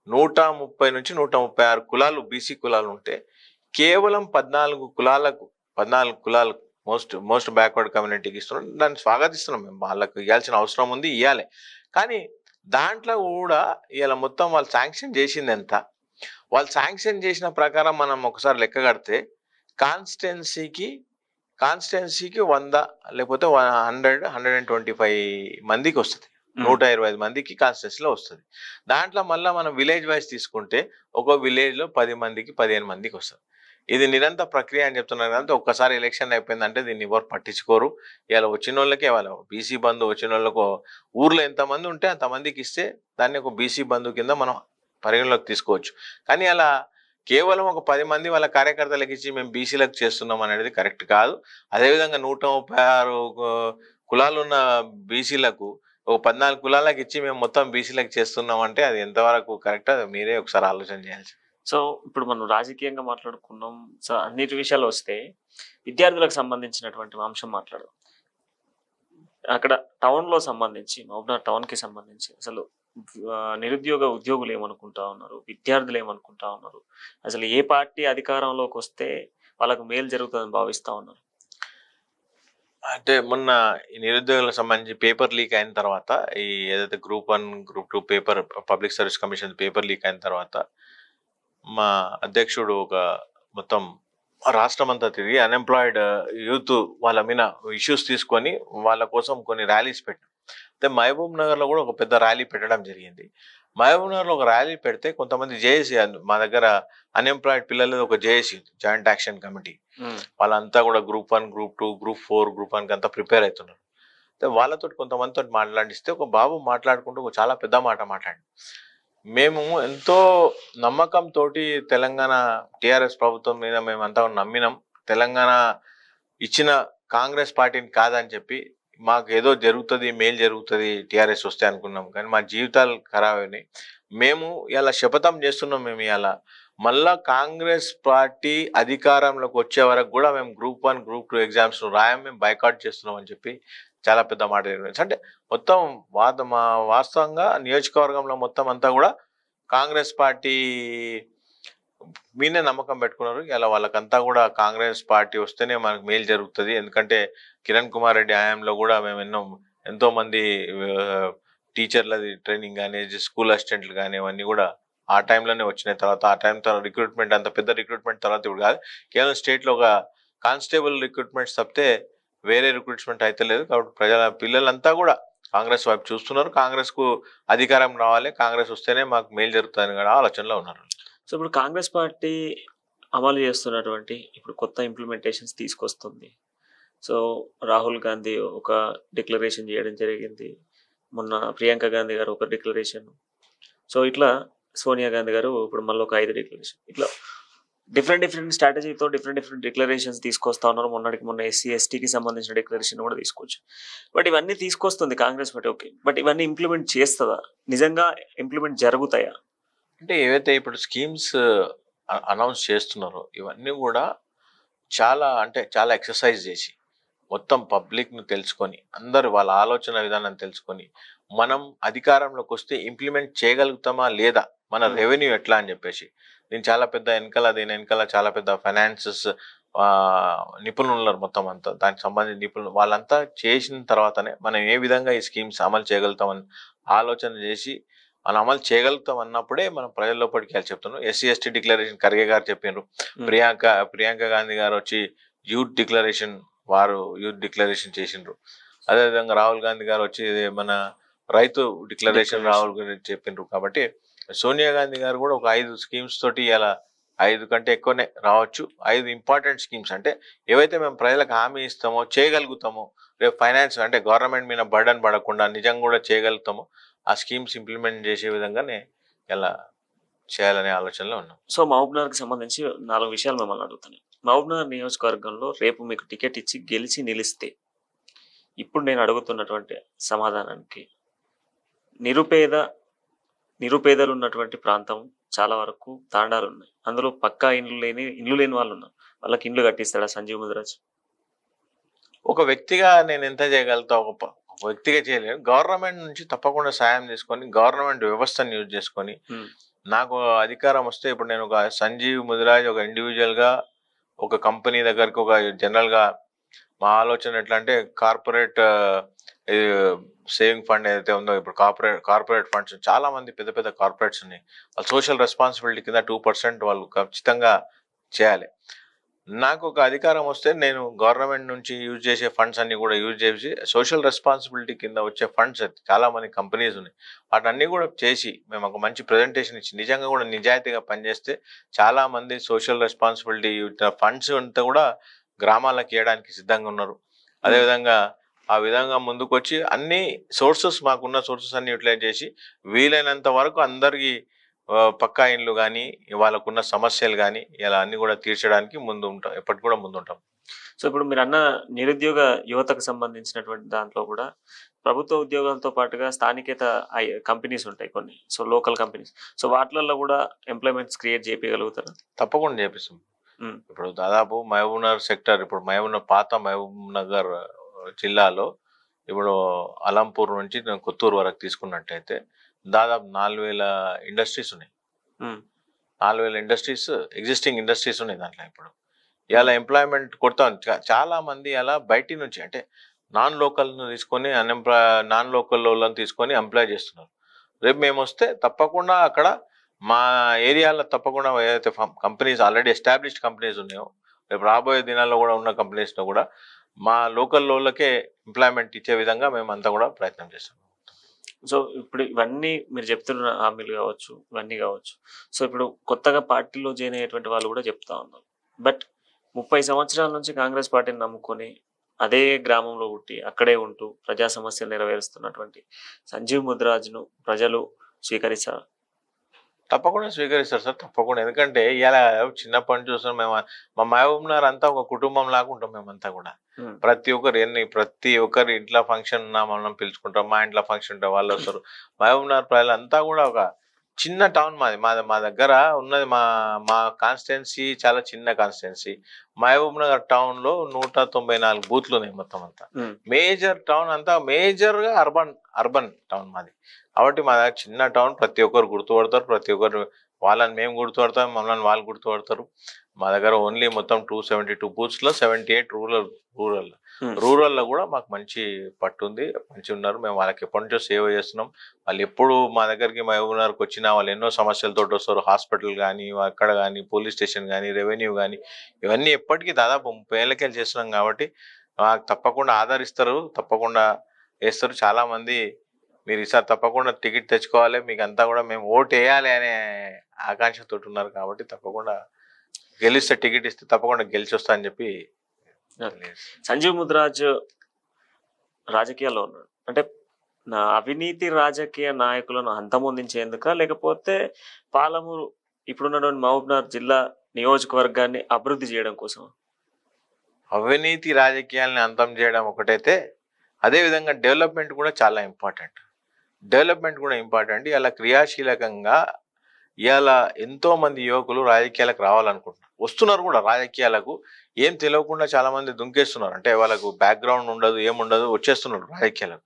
130 నుంచి 136 కులాలు బీసీ కులాలు ఉంటే కేవలం 14 కులాలకు మోస్ట్ బ్యాక్వర్డ్ కమ్యూనిటీకి ఇస్తున్నాం. దాన్ని స్వాగతిస్తున్నాం మేము, వాళ్ళకు ఇవ్వాల్సిన అవసరం ఉంది, ఇవ్వాలి. కానీ దాంట్లో కూడా ఇలా మొత్తం వాళ్ళు శాంక్షన్ చేసింది ఎంత, వాళ్ళు శాంక్షన్ చేసిన ప్రకారం మనం ఒకసారి లెక్క కడితే కాన్స్టిట్యున్సీకి 100 లేకపోతే 125 మందికి వస్తుంది, 125 మందికి కాన్స్టిట్యున్సీలో వస్తుంది. దాంట్లో మళ్ళీ మనం విలేజ్ వైజ్ తీసుకుంటే ఒక విలేజ్లో 10 మందికి 15 మందికి వస్తుంది. ఇది నిరంతర ప్రక్రియ అని చెప్తున్నారు కదా. ఒక్కసారి ఎలక్షన్ అయిపోయిందంటే దీన్ని ఎవరు పట్టించుకోరు. ఇలా వచ్చిన వాళ్ళకే వాళ్ళ బీసీ బంధు వచ్చిన వాళ్ళకు ఊర్లో ఎంతమంది ఉంటే అంతమందికి ఇస్తే దాన్ని ఒక బీసీ బంధు కింద మనం పరిగణలోకి తీసుకోవచ్చు. కానీ అలా కేవలం ఒక 10 మంది వాళ్ళ కార్యకర్తలకు ఇచ్చి మేము బీసీలకు చేస్తున్నాం అనేది కరెక్ట్ కాదు. అదేవిధంగా 136 కులాలు ఉన్న బీసీలకు ఒక 14 కులాలకు ఇచ్చి మేము మొత్తం బీసీలకు చేస్తున్నాం అంటే అది ఎంతవరకు కరెక్ట్, అది మీరే ఒకసారి ఆలోచన చేయాల్సి. సో ఇప్పుడు మనం రాజకీయంగా మాట్లాడుకున్నాం. సో అన్నిటి విషయాలు వస్తే విద్యార్థులకు సంబంధించినటువంటి అంశం మాట్లాడదాం. అక్కడ టౌన్‌లో సంబంధించి మహబూబ్‌నగర్ టౌన్‌కి సంబంధించి అసలు నిరుద్యోగ ఉద్యోగులు ఏమనుకుంటా ఉన్నారు? విద్యార్థులు ఏమనుకుంటా ఉన్నారు? అసలు ఏ పార్టీ అధికారంలోకి వస్తే వాళ్ళకు మేలు జరుగుతుందని భావిస్తా ఉన్నారు? అంటే మొన్న ఈ నిరుద్యోగులకు సంబంధించి పేపర్ లీక్ అయిన తర్వాత ఈ ఏదైతే group 1, group 2 paper public service commission paper leak అయిన తర్వాత మా అధ్యక్షుడు ఒక మొత్తం రాష్ట్రం అంతా తిరిగి అన్ఎంప్లాయిడ్ యూత్ వాళ్ళ మీద ఇష్యూస్ తీసుకొని వాళ్ళ కోసం కొన్ని ర్యాలీస్ పెట్టాం. అయితే మహబూబ్ నగర్లో కూడా ఒక పెద్ద ర్యాలీ పెట్టడం జరిగింది. మహబూబ్ నగర్లో ఒక ర్యాలీ పెడితే కొంతమంది జేఏసీ మా దగ్గర అన్ఎంప్లాయిడ్ పిల్లలు ఒక జేఏసీ జాయింట్ యాక్షన్ కమిటీ వాళ్ళంతా కూడా గ్రూప్ 1, గ్రూప్ 2, గ్రూప్ 4, గ్రూప్ 1 అంతా ప్రిపేర్ అవుతున్నారు. అయితే వాళ్ళతో కొంతమందితో మాట్లాడిస్తే ఒక బాబు మాట్లాడుకుంటూ ఒక చాలా పెద్ద మాట మాట్లాడి, మేము ఎంతో నమ్మకంతో తెలంగాణ టిఆర్ఎస్ ప్రభుత్వం మీద మేమంతా నమ్మినాం. తెలంగాణ ఇచ్చిన కాంగ్రెస్ పార్టీని కాదని చెప్పి మాకు ఏదో జరుగుతుంది, మేలు జరుగుతుంది టిఆర్ఎస్ వస్తే అనుకున్నాం. కానీ మా జీవితాలు ఖరాబ్ అయినాయి. మేము ఇలా శపథం చేస్తున్నాం. మేము ఇలా మళ్ళా కాంగ్రెస్ పార్టీ అధికారంలోకి వచ్చే వరకు కూడా మేము గ్రూప్ 1, గ్రూప్ 2 ఎగ్జామ్స్ రాయం, మేము బైకాట్ చేస్తున్నాం అని చెప్పి చాలా పెద్ద మాట జరిగింది. అంటే మొత్తం వాస్తవంగా నియోజకవర్గంలో మొత్తం అంతా కూడా కాంగ్రెస్ పార్టీ మీనే నమ్మకం పెట్టుకున్నారు. ఇలా వాళ్ళకంతా కూడా కాంగ్రెస్ పార్టీ వస్తేనే మనకు మేలు జరుగుతుంది. ఎందుకంటే కిరణ్ కుమార్ రెడ్డి హయాంలో కూడా మేము ఎంతో మంది టీచర్లది ట్రైనింగ్ కానీ, స్కూల్ అసిస్టెంట్లు కానీ అవన్నీ కూడా ఆ టైంలోనే వచ్చిన తర్వాత ఆ టైం తర్వాత రిక్రూట్మెంట్ అంత పెద్ద రిక్రూట్మెంట్ తర్వాత ఇప్పుడు కాదు, కేవలం స్టేట్లో ఒక కానిస్టేబుల్ రిక్రూట్మెంట్స్ తప్పితే వేరే రిక్రూట్మెంట్ అయితే లేదు. కాబట్టి పిల్లలంతా కూడా కాంగ్రెస్ వైపు చూస్తున్నారు. కాంగ్రెస్కు అధికారం రావాలి, కాంగ్రెస్ వస్తేనే మాకు మేలు జరుగుతుందని కూడా ఆలోచనలో ఉన్నారు. సో ఇప్పుడు కాంగ్రెస్ పార్టీ అమలు చేస్తున్నటువంటి ఇప్పుడు కొత్త ఇంప్లిమెంటేషన్స్ తీసుకొస్తుంది. సో రాహుల్ గాంధీ ఒక డిక్లరేషన్ చేయడం జరిగింది. మొన్న ప్రియాంక గాంధీ గారు ఒక డిక్లరేషన్. సో ఇట్లా సోనియా గాంధీ గారు ఇప్పుడు మళ్ళీ ఒక 5 డిక్లరేషన్. ఇట్లా డిఫరెంట్ స్ట్రాటజీతో డిఫరెంట్ డిక్లరేషన్స్ తీసుకొస్తా ఉన్నారు. మొన్న ఎస్సీ ఎస్టీకి సంబంధించిన డిక్లరేషన్ కూడా తీసుకోవచ్చు. బట్ ఇవన్నీ తీసుకొస్తుంది కాంగ్రెస్ పార్టీ, ఓకే. బట్ ఇవన్నీ ఇంప్లిమెంట్ చేస్తుందా? నిజంగా ఇంప్లిమెంట్ జరుగుతాయా? అంటే ఏవైతే ఇప్పుడు స్కీమ్స్ అనౌన్స్ చేస్తున్నారో ఇవన్నీ కూడా చాలా ఎక్సర్సైజ్ చేసి మొత్తం పబ్లిక్ను తెలుసుకొని అందరు వాళ్ళ ఆలోచన విధానం తెలుసుకొని మనం అధికారంలోకి వస్తే ఇంప్లిమెంట్ చేయగలుగుతామా లేదా, మన రెవెన్యూ ఎట్లా అని చెప్పేసి దీని వెనకాల చాలా పెద్ద ఫైనాన్సెస్ నిపుణులు ఉన్నారు. మొత్తం అంతా దానికి సంబంధించిన నిపుణులు వాళ్ళంతా చేసిన తర్వాతనే మనం ఏ విధంగా ఈ స్కీమ్స్ అమలు చేయగలుగుతామని ఆలోచన చేసి మనం అమలు చేయగలుగుతాం అన్నప్పుడే మనం ప్రజల లోపలికి వెళ్ళి చెప్తున్నాం. ఎస్సీ ఎస్టీ డిక్లరేషన్ ఖర్గే గారు చెప్పినారు. ప్రియాంక గాంధీ గారు వచ్చి యూత్ డిక్లరేషన్ చేసిండ్రు. అదేవిధంగా రాహుల్ గాంధీ గారు వచ్చి మన రైతు డిక్లరేషన్ రాహుల్ గాంధీ చెప్పిండ్రు. కాబట్టి సోనియా గాంధీ గారు కూడా ఒక 5 స్కీమ్స్ తోటి ఇలా 5 కంటే ఎక్కువనే రావచ్చు. 5 ఇంపార్టెంట్ స్కీమ్స్ అంటే ఏవైతే మేము ప్రజలకు హామీ ఇస్తామో చేయగలుగుతామో, రేపు ఫైనాన్స్ అంటే గవర్నమెంట్ మీద బర్డన్ పడకుండా నిజంగా కూడా చేయగలుగుతామో ఆ స్కీమ్స్ ఇంప్లిమెంట్ చేసే విధంగానే ఇలా చేయాలనే ఆలోచనలో ఉన్నాం. సో మహబూబ్‌నగర్‌కి సంబంధించి 4 విషయాలు మిమ్మల్ని అడుగుతాను. మహబూబ్‌నగర్ నియోజకవర్గంలో రేపు మీకు టికెట్ ఇచ్చి గెలిచి నిలిస్తే ఇప్పుడు నేను అడుగుతున్నటువంటి సమాధానానికి నిరుపేదలు ఉన్నటువంటి ప్రాంతం చాలా వరకు తాండాలు ఉన్నాయి. అందులో పక్కా ఇండ్లు లేని వాళ్ళు ఉన్నారు. వాళ్ళకి ఇండ్లు కట్టిస్తాడా సంజీవ్ ముదిరాజ్? ఒక వ్యక్తిగా నేను ఎంత చేయగలుగుతా, ఒక వ్యక్తిగా చేయలేను. గవర్నమెంట్ నుంచి తప్పకుండా సాయం తీసుకొని గవర్నమెంట్ వ్యవస్థను యూజ్ చేసుకొని నాకు అధికారం వస్తే ఇప్పుడు నేను ఒక సంజీవ్ ముదిరాజ్ ఒక ఇండివిజువల్ గా ఒక కంపెనీ దగ్గరికి ఒక జనరల్ గా మా ఆలోచన ఎట్లా అంటే కార్పొరేట్ సేవింగ్ ఫండ్ ఏదైతే ఉందో ఇప్పుడు కార్పొరేట్ ఫండ్స్ చాలా మంది పెద్ద కార్పొరేట్స్ ఉన్నాయి. వాళ్ళు సోషల్ రెస్పాన్సిబిలిటీ కింద 2% వాళ్ళు ఖచ్చితంగా చేయాలి. నాకు ఒక అధికారం వస్తే నేను గవర్నమెంట్ నుంచి యూజ్ చేసే ఫండ్స్ అన్ని కూడా యూజ్ చేసి సోషల్ రెస్పాన్సిబిలిటీ కింద వచ్చే ఫండ్స్ చాలా మంది కంపెనీస్ ఉన్నాయి వాటన్నీ కూడా చేసి మేము ఒక మంచి ప్రెజెంటేషన్ ఇచ్చి నిజంగా కూడా నిజాయితీగా పనిచేస్తే చాలా మంది సోషల్ రెస్పాన్సిబిలిటీ ఫండ్స్ అంతా కూడా గ్రామాలకు ఇవ్వడానికి సిద్ధంగా ఉన్నారు. అదేవిధంగా ఆ విధంగా ముందుకు వచ్చి అన్ని సోర్సెస్ మాకున్న సోర్సెస్ అన్ని యూటిలైజ్ చేసి వీలైనంత వరకు అందరికీ పక్కా ఇండ్లు కానీ వాళ్ళకున్న సమస్యలు కానీ ఇలా అన్ని కూడా తీర్చడానికి ముందు ఉంటాం, ఎప్పటికి కూడా ముందు ఉంటాం. సో ఇప్పుడు మీరు అన్న నిరుద్యోగ యువతకు సంబంధించినటువంటి దాంట్లో కూడా ప్రభుత్వ ఉద్యోగాలతో పాటుగా స్థానికేత కంపెనీస్ ఉంటాయి కొన్ని, సో లోకల్ కంపెనీస్, సో వాటిలలో కూడా ఎంప్లాయ్మెంట్స్ క్రియేట్ చేయగలుగుతారు? తప్పకుండా చేపిస్తాం. ఇప్పుడు దాదాపు మహబూబ్నగర్ సెక్టర్, ఇప్పుడు పాత మహబూబ్ నగర్ జిల్లాలో ఇప్పుడు అలంపూర్ నుంచి కొత్తూరు వరకు తీసుకున్నట్టయితే దాదాపు 4000 ఇండస్ట్రీస్ ఉన్నాయి. 4000 ఇండస్ట్రీస్, ఎగ్జిస్టింగ్ ఇండస్ట్రీస్ ఉన్నాయి దాంట్లో. ఇప్పుడు ఇలా ఎంప్లాయ్మెంట్ కొడతాం. చాలా మంది అలా బయటి నుంచి అంటే నాన్ లోకల్ను తీసుకొని నాన్ లోకల్ వాళ్ళని తీసుకొని ఎంప్లాయ్ చేస్తున్నారు. రేపు మేము వస్తే తప్పకుండా అక్కడ మా ఏరియాలో తప్పకుండా ఏదైతే కంపెనీస్ ఆల్రెడీ ఎస్టాబ్లిష్డ్ కంపెనీస్ ఉన్నాయో రేపు రాబోయే దినాల్లో కూడా ఉన్న కంపెనీస్లో కూడా మా లోకల్ వాళ్ళకే ఎంప్లాయ్మెంట్ ఇచ్చే విధంగా మేము అంతా కూడా ప్రయత్నం చేస్తాం. సో ఇప్పుడు ఇవన్నీ మీరు చెప్తున్న హామీలు కావచ్చు, ఇవన్నీ కావచ్చు. సో ఇప్పుడు కొత్తగా పార్టీలో జాయిన్ అయ్యేటువంటి వాళ్ళు కూడా చెప్తా ఉన్నారు. బట్ 30 సంవత్సరాల నుంచి కాంగ్రెస్ పార్టీని నమ్ముకొని అదే గ్రామంలో పుట్టి అక్కడే ఉంటూ ప్రజా సమస్యలు నెరవేరుస్తున్నటువంటి సంజీవ్ ముద్రాజ్ను ప్రజలు స్వీకరిస్తారు? తప్పకుండా స్వీకరిస్తారు సార్, తప్పకుండా. ఎందుకంటే ఇలా చిన్నప్పటి నుంచి చూస్తున్నాం మేము. మా మహబూబ్నగర్ అంతా ఒక కుటుంబం లాగా ఉంటాం మేమంతా కూడా. ప్రతి ఒక్కరి ఇంట్లో ఫంక్షన్ ఉన్నా మనం పిలుచుకుంటాం. మా ఇంట్లో ఫంక్షన్ ఉంటే వాళ్ళు వస్తారు. మహబూబ్నగర్ ప్రజలంతా కూడా ఒక చిన్న టౌన్ మా దగ్గర ఉన్నది. మా కాన్స్టిట్యున్సీ చాలా చిన్న కాన్స్టిట్యున్సీ. మహబూబ్నగర్ టౌన్ లో 194 బూత్లు ఉన్నాయి మొత్తం అంతా. మేజర్ టౌన్ అంతా మేజర్ గా అర్బన్ టౌన్ మాది. కాబట్టి మా దగ్గర చిన్న టౌన్, ప్రతి ఒక్కరు గుర్తుపడతారు. ప్రతి ఒక్కరు వాళ్ళని మేము గుర్తుపడతాం, మమ్మల్ని వాళ్ళు గుర్తుపడతారు. మా దగ్గర ఓన్లీ మొత్తం 272 బూత్స్ లో 78 రూరల్ లో కూడా మాకు మంచి పట్టు ఉంది, మంచి ఉన్నారు. మేము వాళ్ళకి ఎప్పటి నుంచో సేవ చేస్తున్నాం. వాళ్ళు ఎప్పుడు మా దగ్గరికి మహబూబ్నగర్కి వచ్చినా వాళ్ళు ఎన్నో సమస్యలతో వస్తారు. హాస్పిటల్ కానీ, అక్కడ కానీ, పోలీస్ స్టేషన్ కానీ, రెవెన్యూ కానీ, ఇవన్నీ ఎప్పటికీ దాదాపు 30 ఏళ్ళకెళ్ళి చేస్తున్నాం. కాబట్టి మాకు తప్పకుండా ఆదరిస్తారు, తప్పకుండా వేస్తారు. చాలా మంది మీరు ఈసారి తప్పకుండా టికెట్ తెచ్చుకోవాలి, మీకు అంతా కూడా మేము ఓటు వేయాలి అనే ఆకాంక్షతో ఉన్నారు. కాబట్టి తప్పకుండా గెలిస్తే, టికెట్ ఇస్తే తప్పకుండా గెలిచి వస్తా అని చెప్పి. సంజీవ్ ముద్రాజ్ రాజకీయాల్లో ఉన్నాడు అంటే అవినీతి రాజకీయ నాయకులను అంతమొందించేందుక, లేకపోతే పాలమూరు ఇప్పుడున్నటువంటి మహబూబ్నగర్ జిల్లా నియోజకవర్గాన్ని అభివృద్ధి చేయడం కోసం? అవినీతి రాజకీయాలని అంతం చేయడం ఒకటైతే, అదేవిధంగా డెవలప్మెంట్ కూడా చాలా ఇంపార్టెంట్. ఇలా క్రియాశీలకంగా ఇలా ఎంతో మంది యువకులు రాజకీయాలకు రావాలనుకుంటున్నారు, వస్తున్నారు కూడా రాజకీయాలకు. ఏం తెలియకుండా చాలా మంది దుంకేస్తున్నారు. అంటే వాళ్ళకు బ్యాక్గ్రౌండ్ ఉండదు, ఏముండదు, వచ్చేస్తున్నారు రాజకీయాలకు.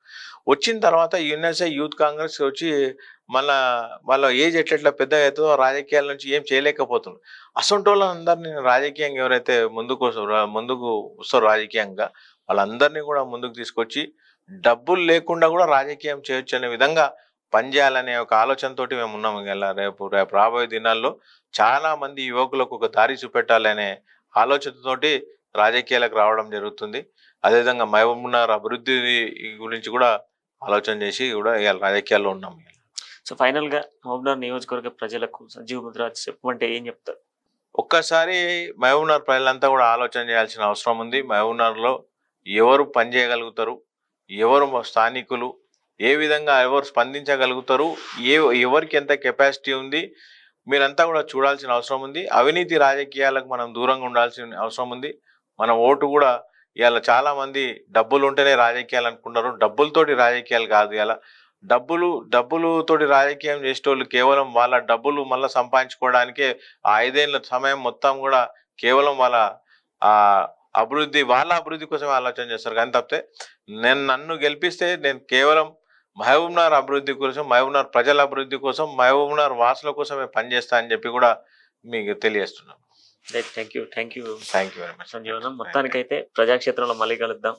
వచ్చిన తర్వాత యుఎన్ఎస్ఐ యూత్ కాంగ్రెస్ వచ్చి మళ్ళా వాళ్ళ ఏజ్ ఎట్లా పెద్దగా అవుతుందో రాజకీయాల నుంచి ఏం చేయలేకపోతున్నారు. అసొంటి వాళ్ళందరినీ రాజకీయంగా ఎవరైతే ముందుకు వస్తారో రాజకీయంగా వాళ్ళందరినీ కూడా ముందుకు తీసుకొచ్చి డబ్బులు లేకుండా కూడా రాజకీయం చేయొచ్చు అనే విధంగా పనిచేయాలనే ఒక ఆలోచనతో మేము ఉన్నాము. ఇలా రేపు రాబోయే దినాల్లో చాలా మంది యువకులకు ఒక దారి చూపెట్టాలనే ఆలోచనతోటి రాజకీయాలకు రావడం జరుగుతుంది. అదేవిధంగా మహబూబ్నగర్ అభివృద్ధి గురించి కూడా ఆలోచన చేసి కూడా ఇవాళ రాజకీయాల్లో ఉన్నాము. సో ఫైనల్ గా మహబూబ్నగర్ నియోజకవర్గ ప్రజలకు సంజీవ్ ముద్రాజ్ చెప్పమంటే ఏం చెప్తారు? ఒక్కసారి మహబూబ్నగర్ ప్రజలంతా కూడా ఆలోచన చేయాల్సిన అవసరం ఉంది. మహబూబ్నగర్లో ఎవరు పని చేయగలుగుతారు, ఎవరు స్థానికులు, ఏ విధంగా ఎవరు స్పందించగలుగుతారు, ఎవరికి ఎంత కెపాసిటీ ఉంది, మీరంతా కూడా చూడాల్సిన అవసరం ఉంది. అవినీతి రాజకీయాలకు మనం దూరంగా ఉండాల్సిన అవసరం ఉంది. మన ఓటు కూడా ఇవాళ చాలా మంది డబ్బులు ఉంటేనే రాజకీయాలు అనుకుంటారు. డబ్బులతోటి రాజకీయాలు కాదు. ఇలా డబ్బులతోటి రాజకీయం చేసేటోళ్ళు కేవలం వాళ్ళ డబ్బులు మళ్ళీ సంపాదించుకోవడానికే 5 ఏళ్ళ సమయం మొత్తం కూడా కేవలం వాళ్ళ అభివృద్ధి కోసం ఆలోచన చేస్తారు. కానీ తప్పితే నన్ను గెలిపిస్తే నేను కేవలం మహబూబ్నగర్ అభివృద్ధి కోసం, మహబూబ్నగర్ ప్రజల అభివృద్ధి కోసం, మహబూబ్నగర్ వాసుల కోసమే పనిచేస్తా అని చెప్పి కూడా మీకు తెలియజేస్తున్నాను. Thank you very much Sanjeevana. మొత్తానికైతే ప్రజాక్షేత్రంలో మళ్ళీ కలుద్దాం.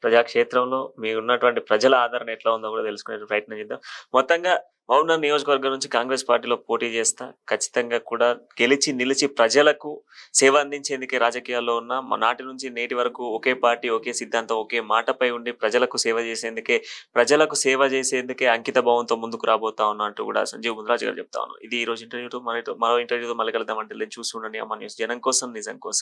ప్రజాక్షేత్రంలో మీకు ఉన్నటువంటి ప్రజల ఆదరణ ఎట్లా ఉందో కూడా తెలుసుకునే ప్రయత్నం చేద్దాం. మొత్తంగా మహబూబ్నగర్ నియోజకవర్గం నుంచి కాంగ్రెస్ పార్టీలో పోటీ చేస్తా, ఖచ్చితంగా కూడా నిలిచి ప్రజలకు సేవ అందించేందుకే రాజకీయాల్లో ఉన్న నాటి నుంచి నేటి వరకు ఒకే పార్టీ, ఒకే సిద్ధాంతం, ఒకే మాటపై ఉండి ప్రజలకు సేవ చేసేందుకే అంకిత భావంతో ముందుకు రాబోతా ఉన్నా అంటూ కూడా సంజీవ్ ముద్రాజ్ గారు చెప్తా ఉన్నారు. ఇది ఈ రోజు ఇంటర్వ్యూతో మరో ఇంటర్వ్యూతో మళ్ళీ కలుద్దామంటే చూస్తుండండి అమ్మ న్యూస్. జనం కోసం, నిజం కోసం.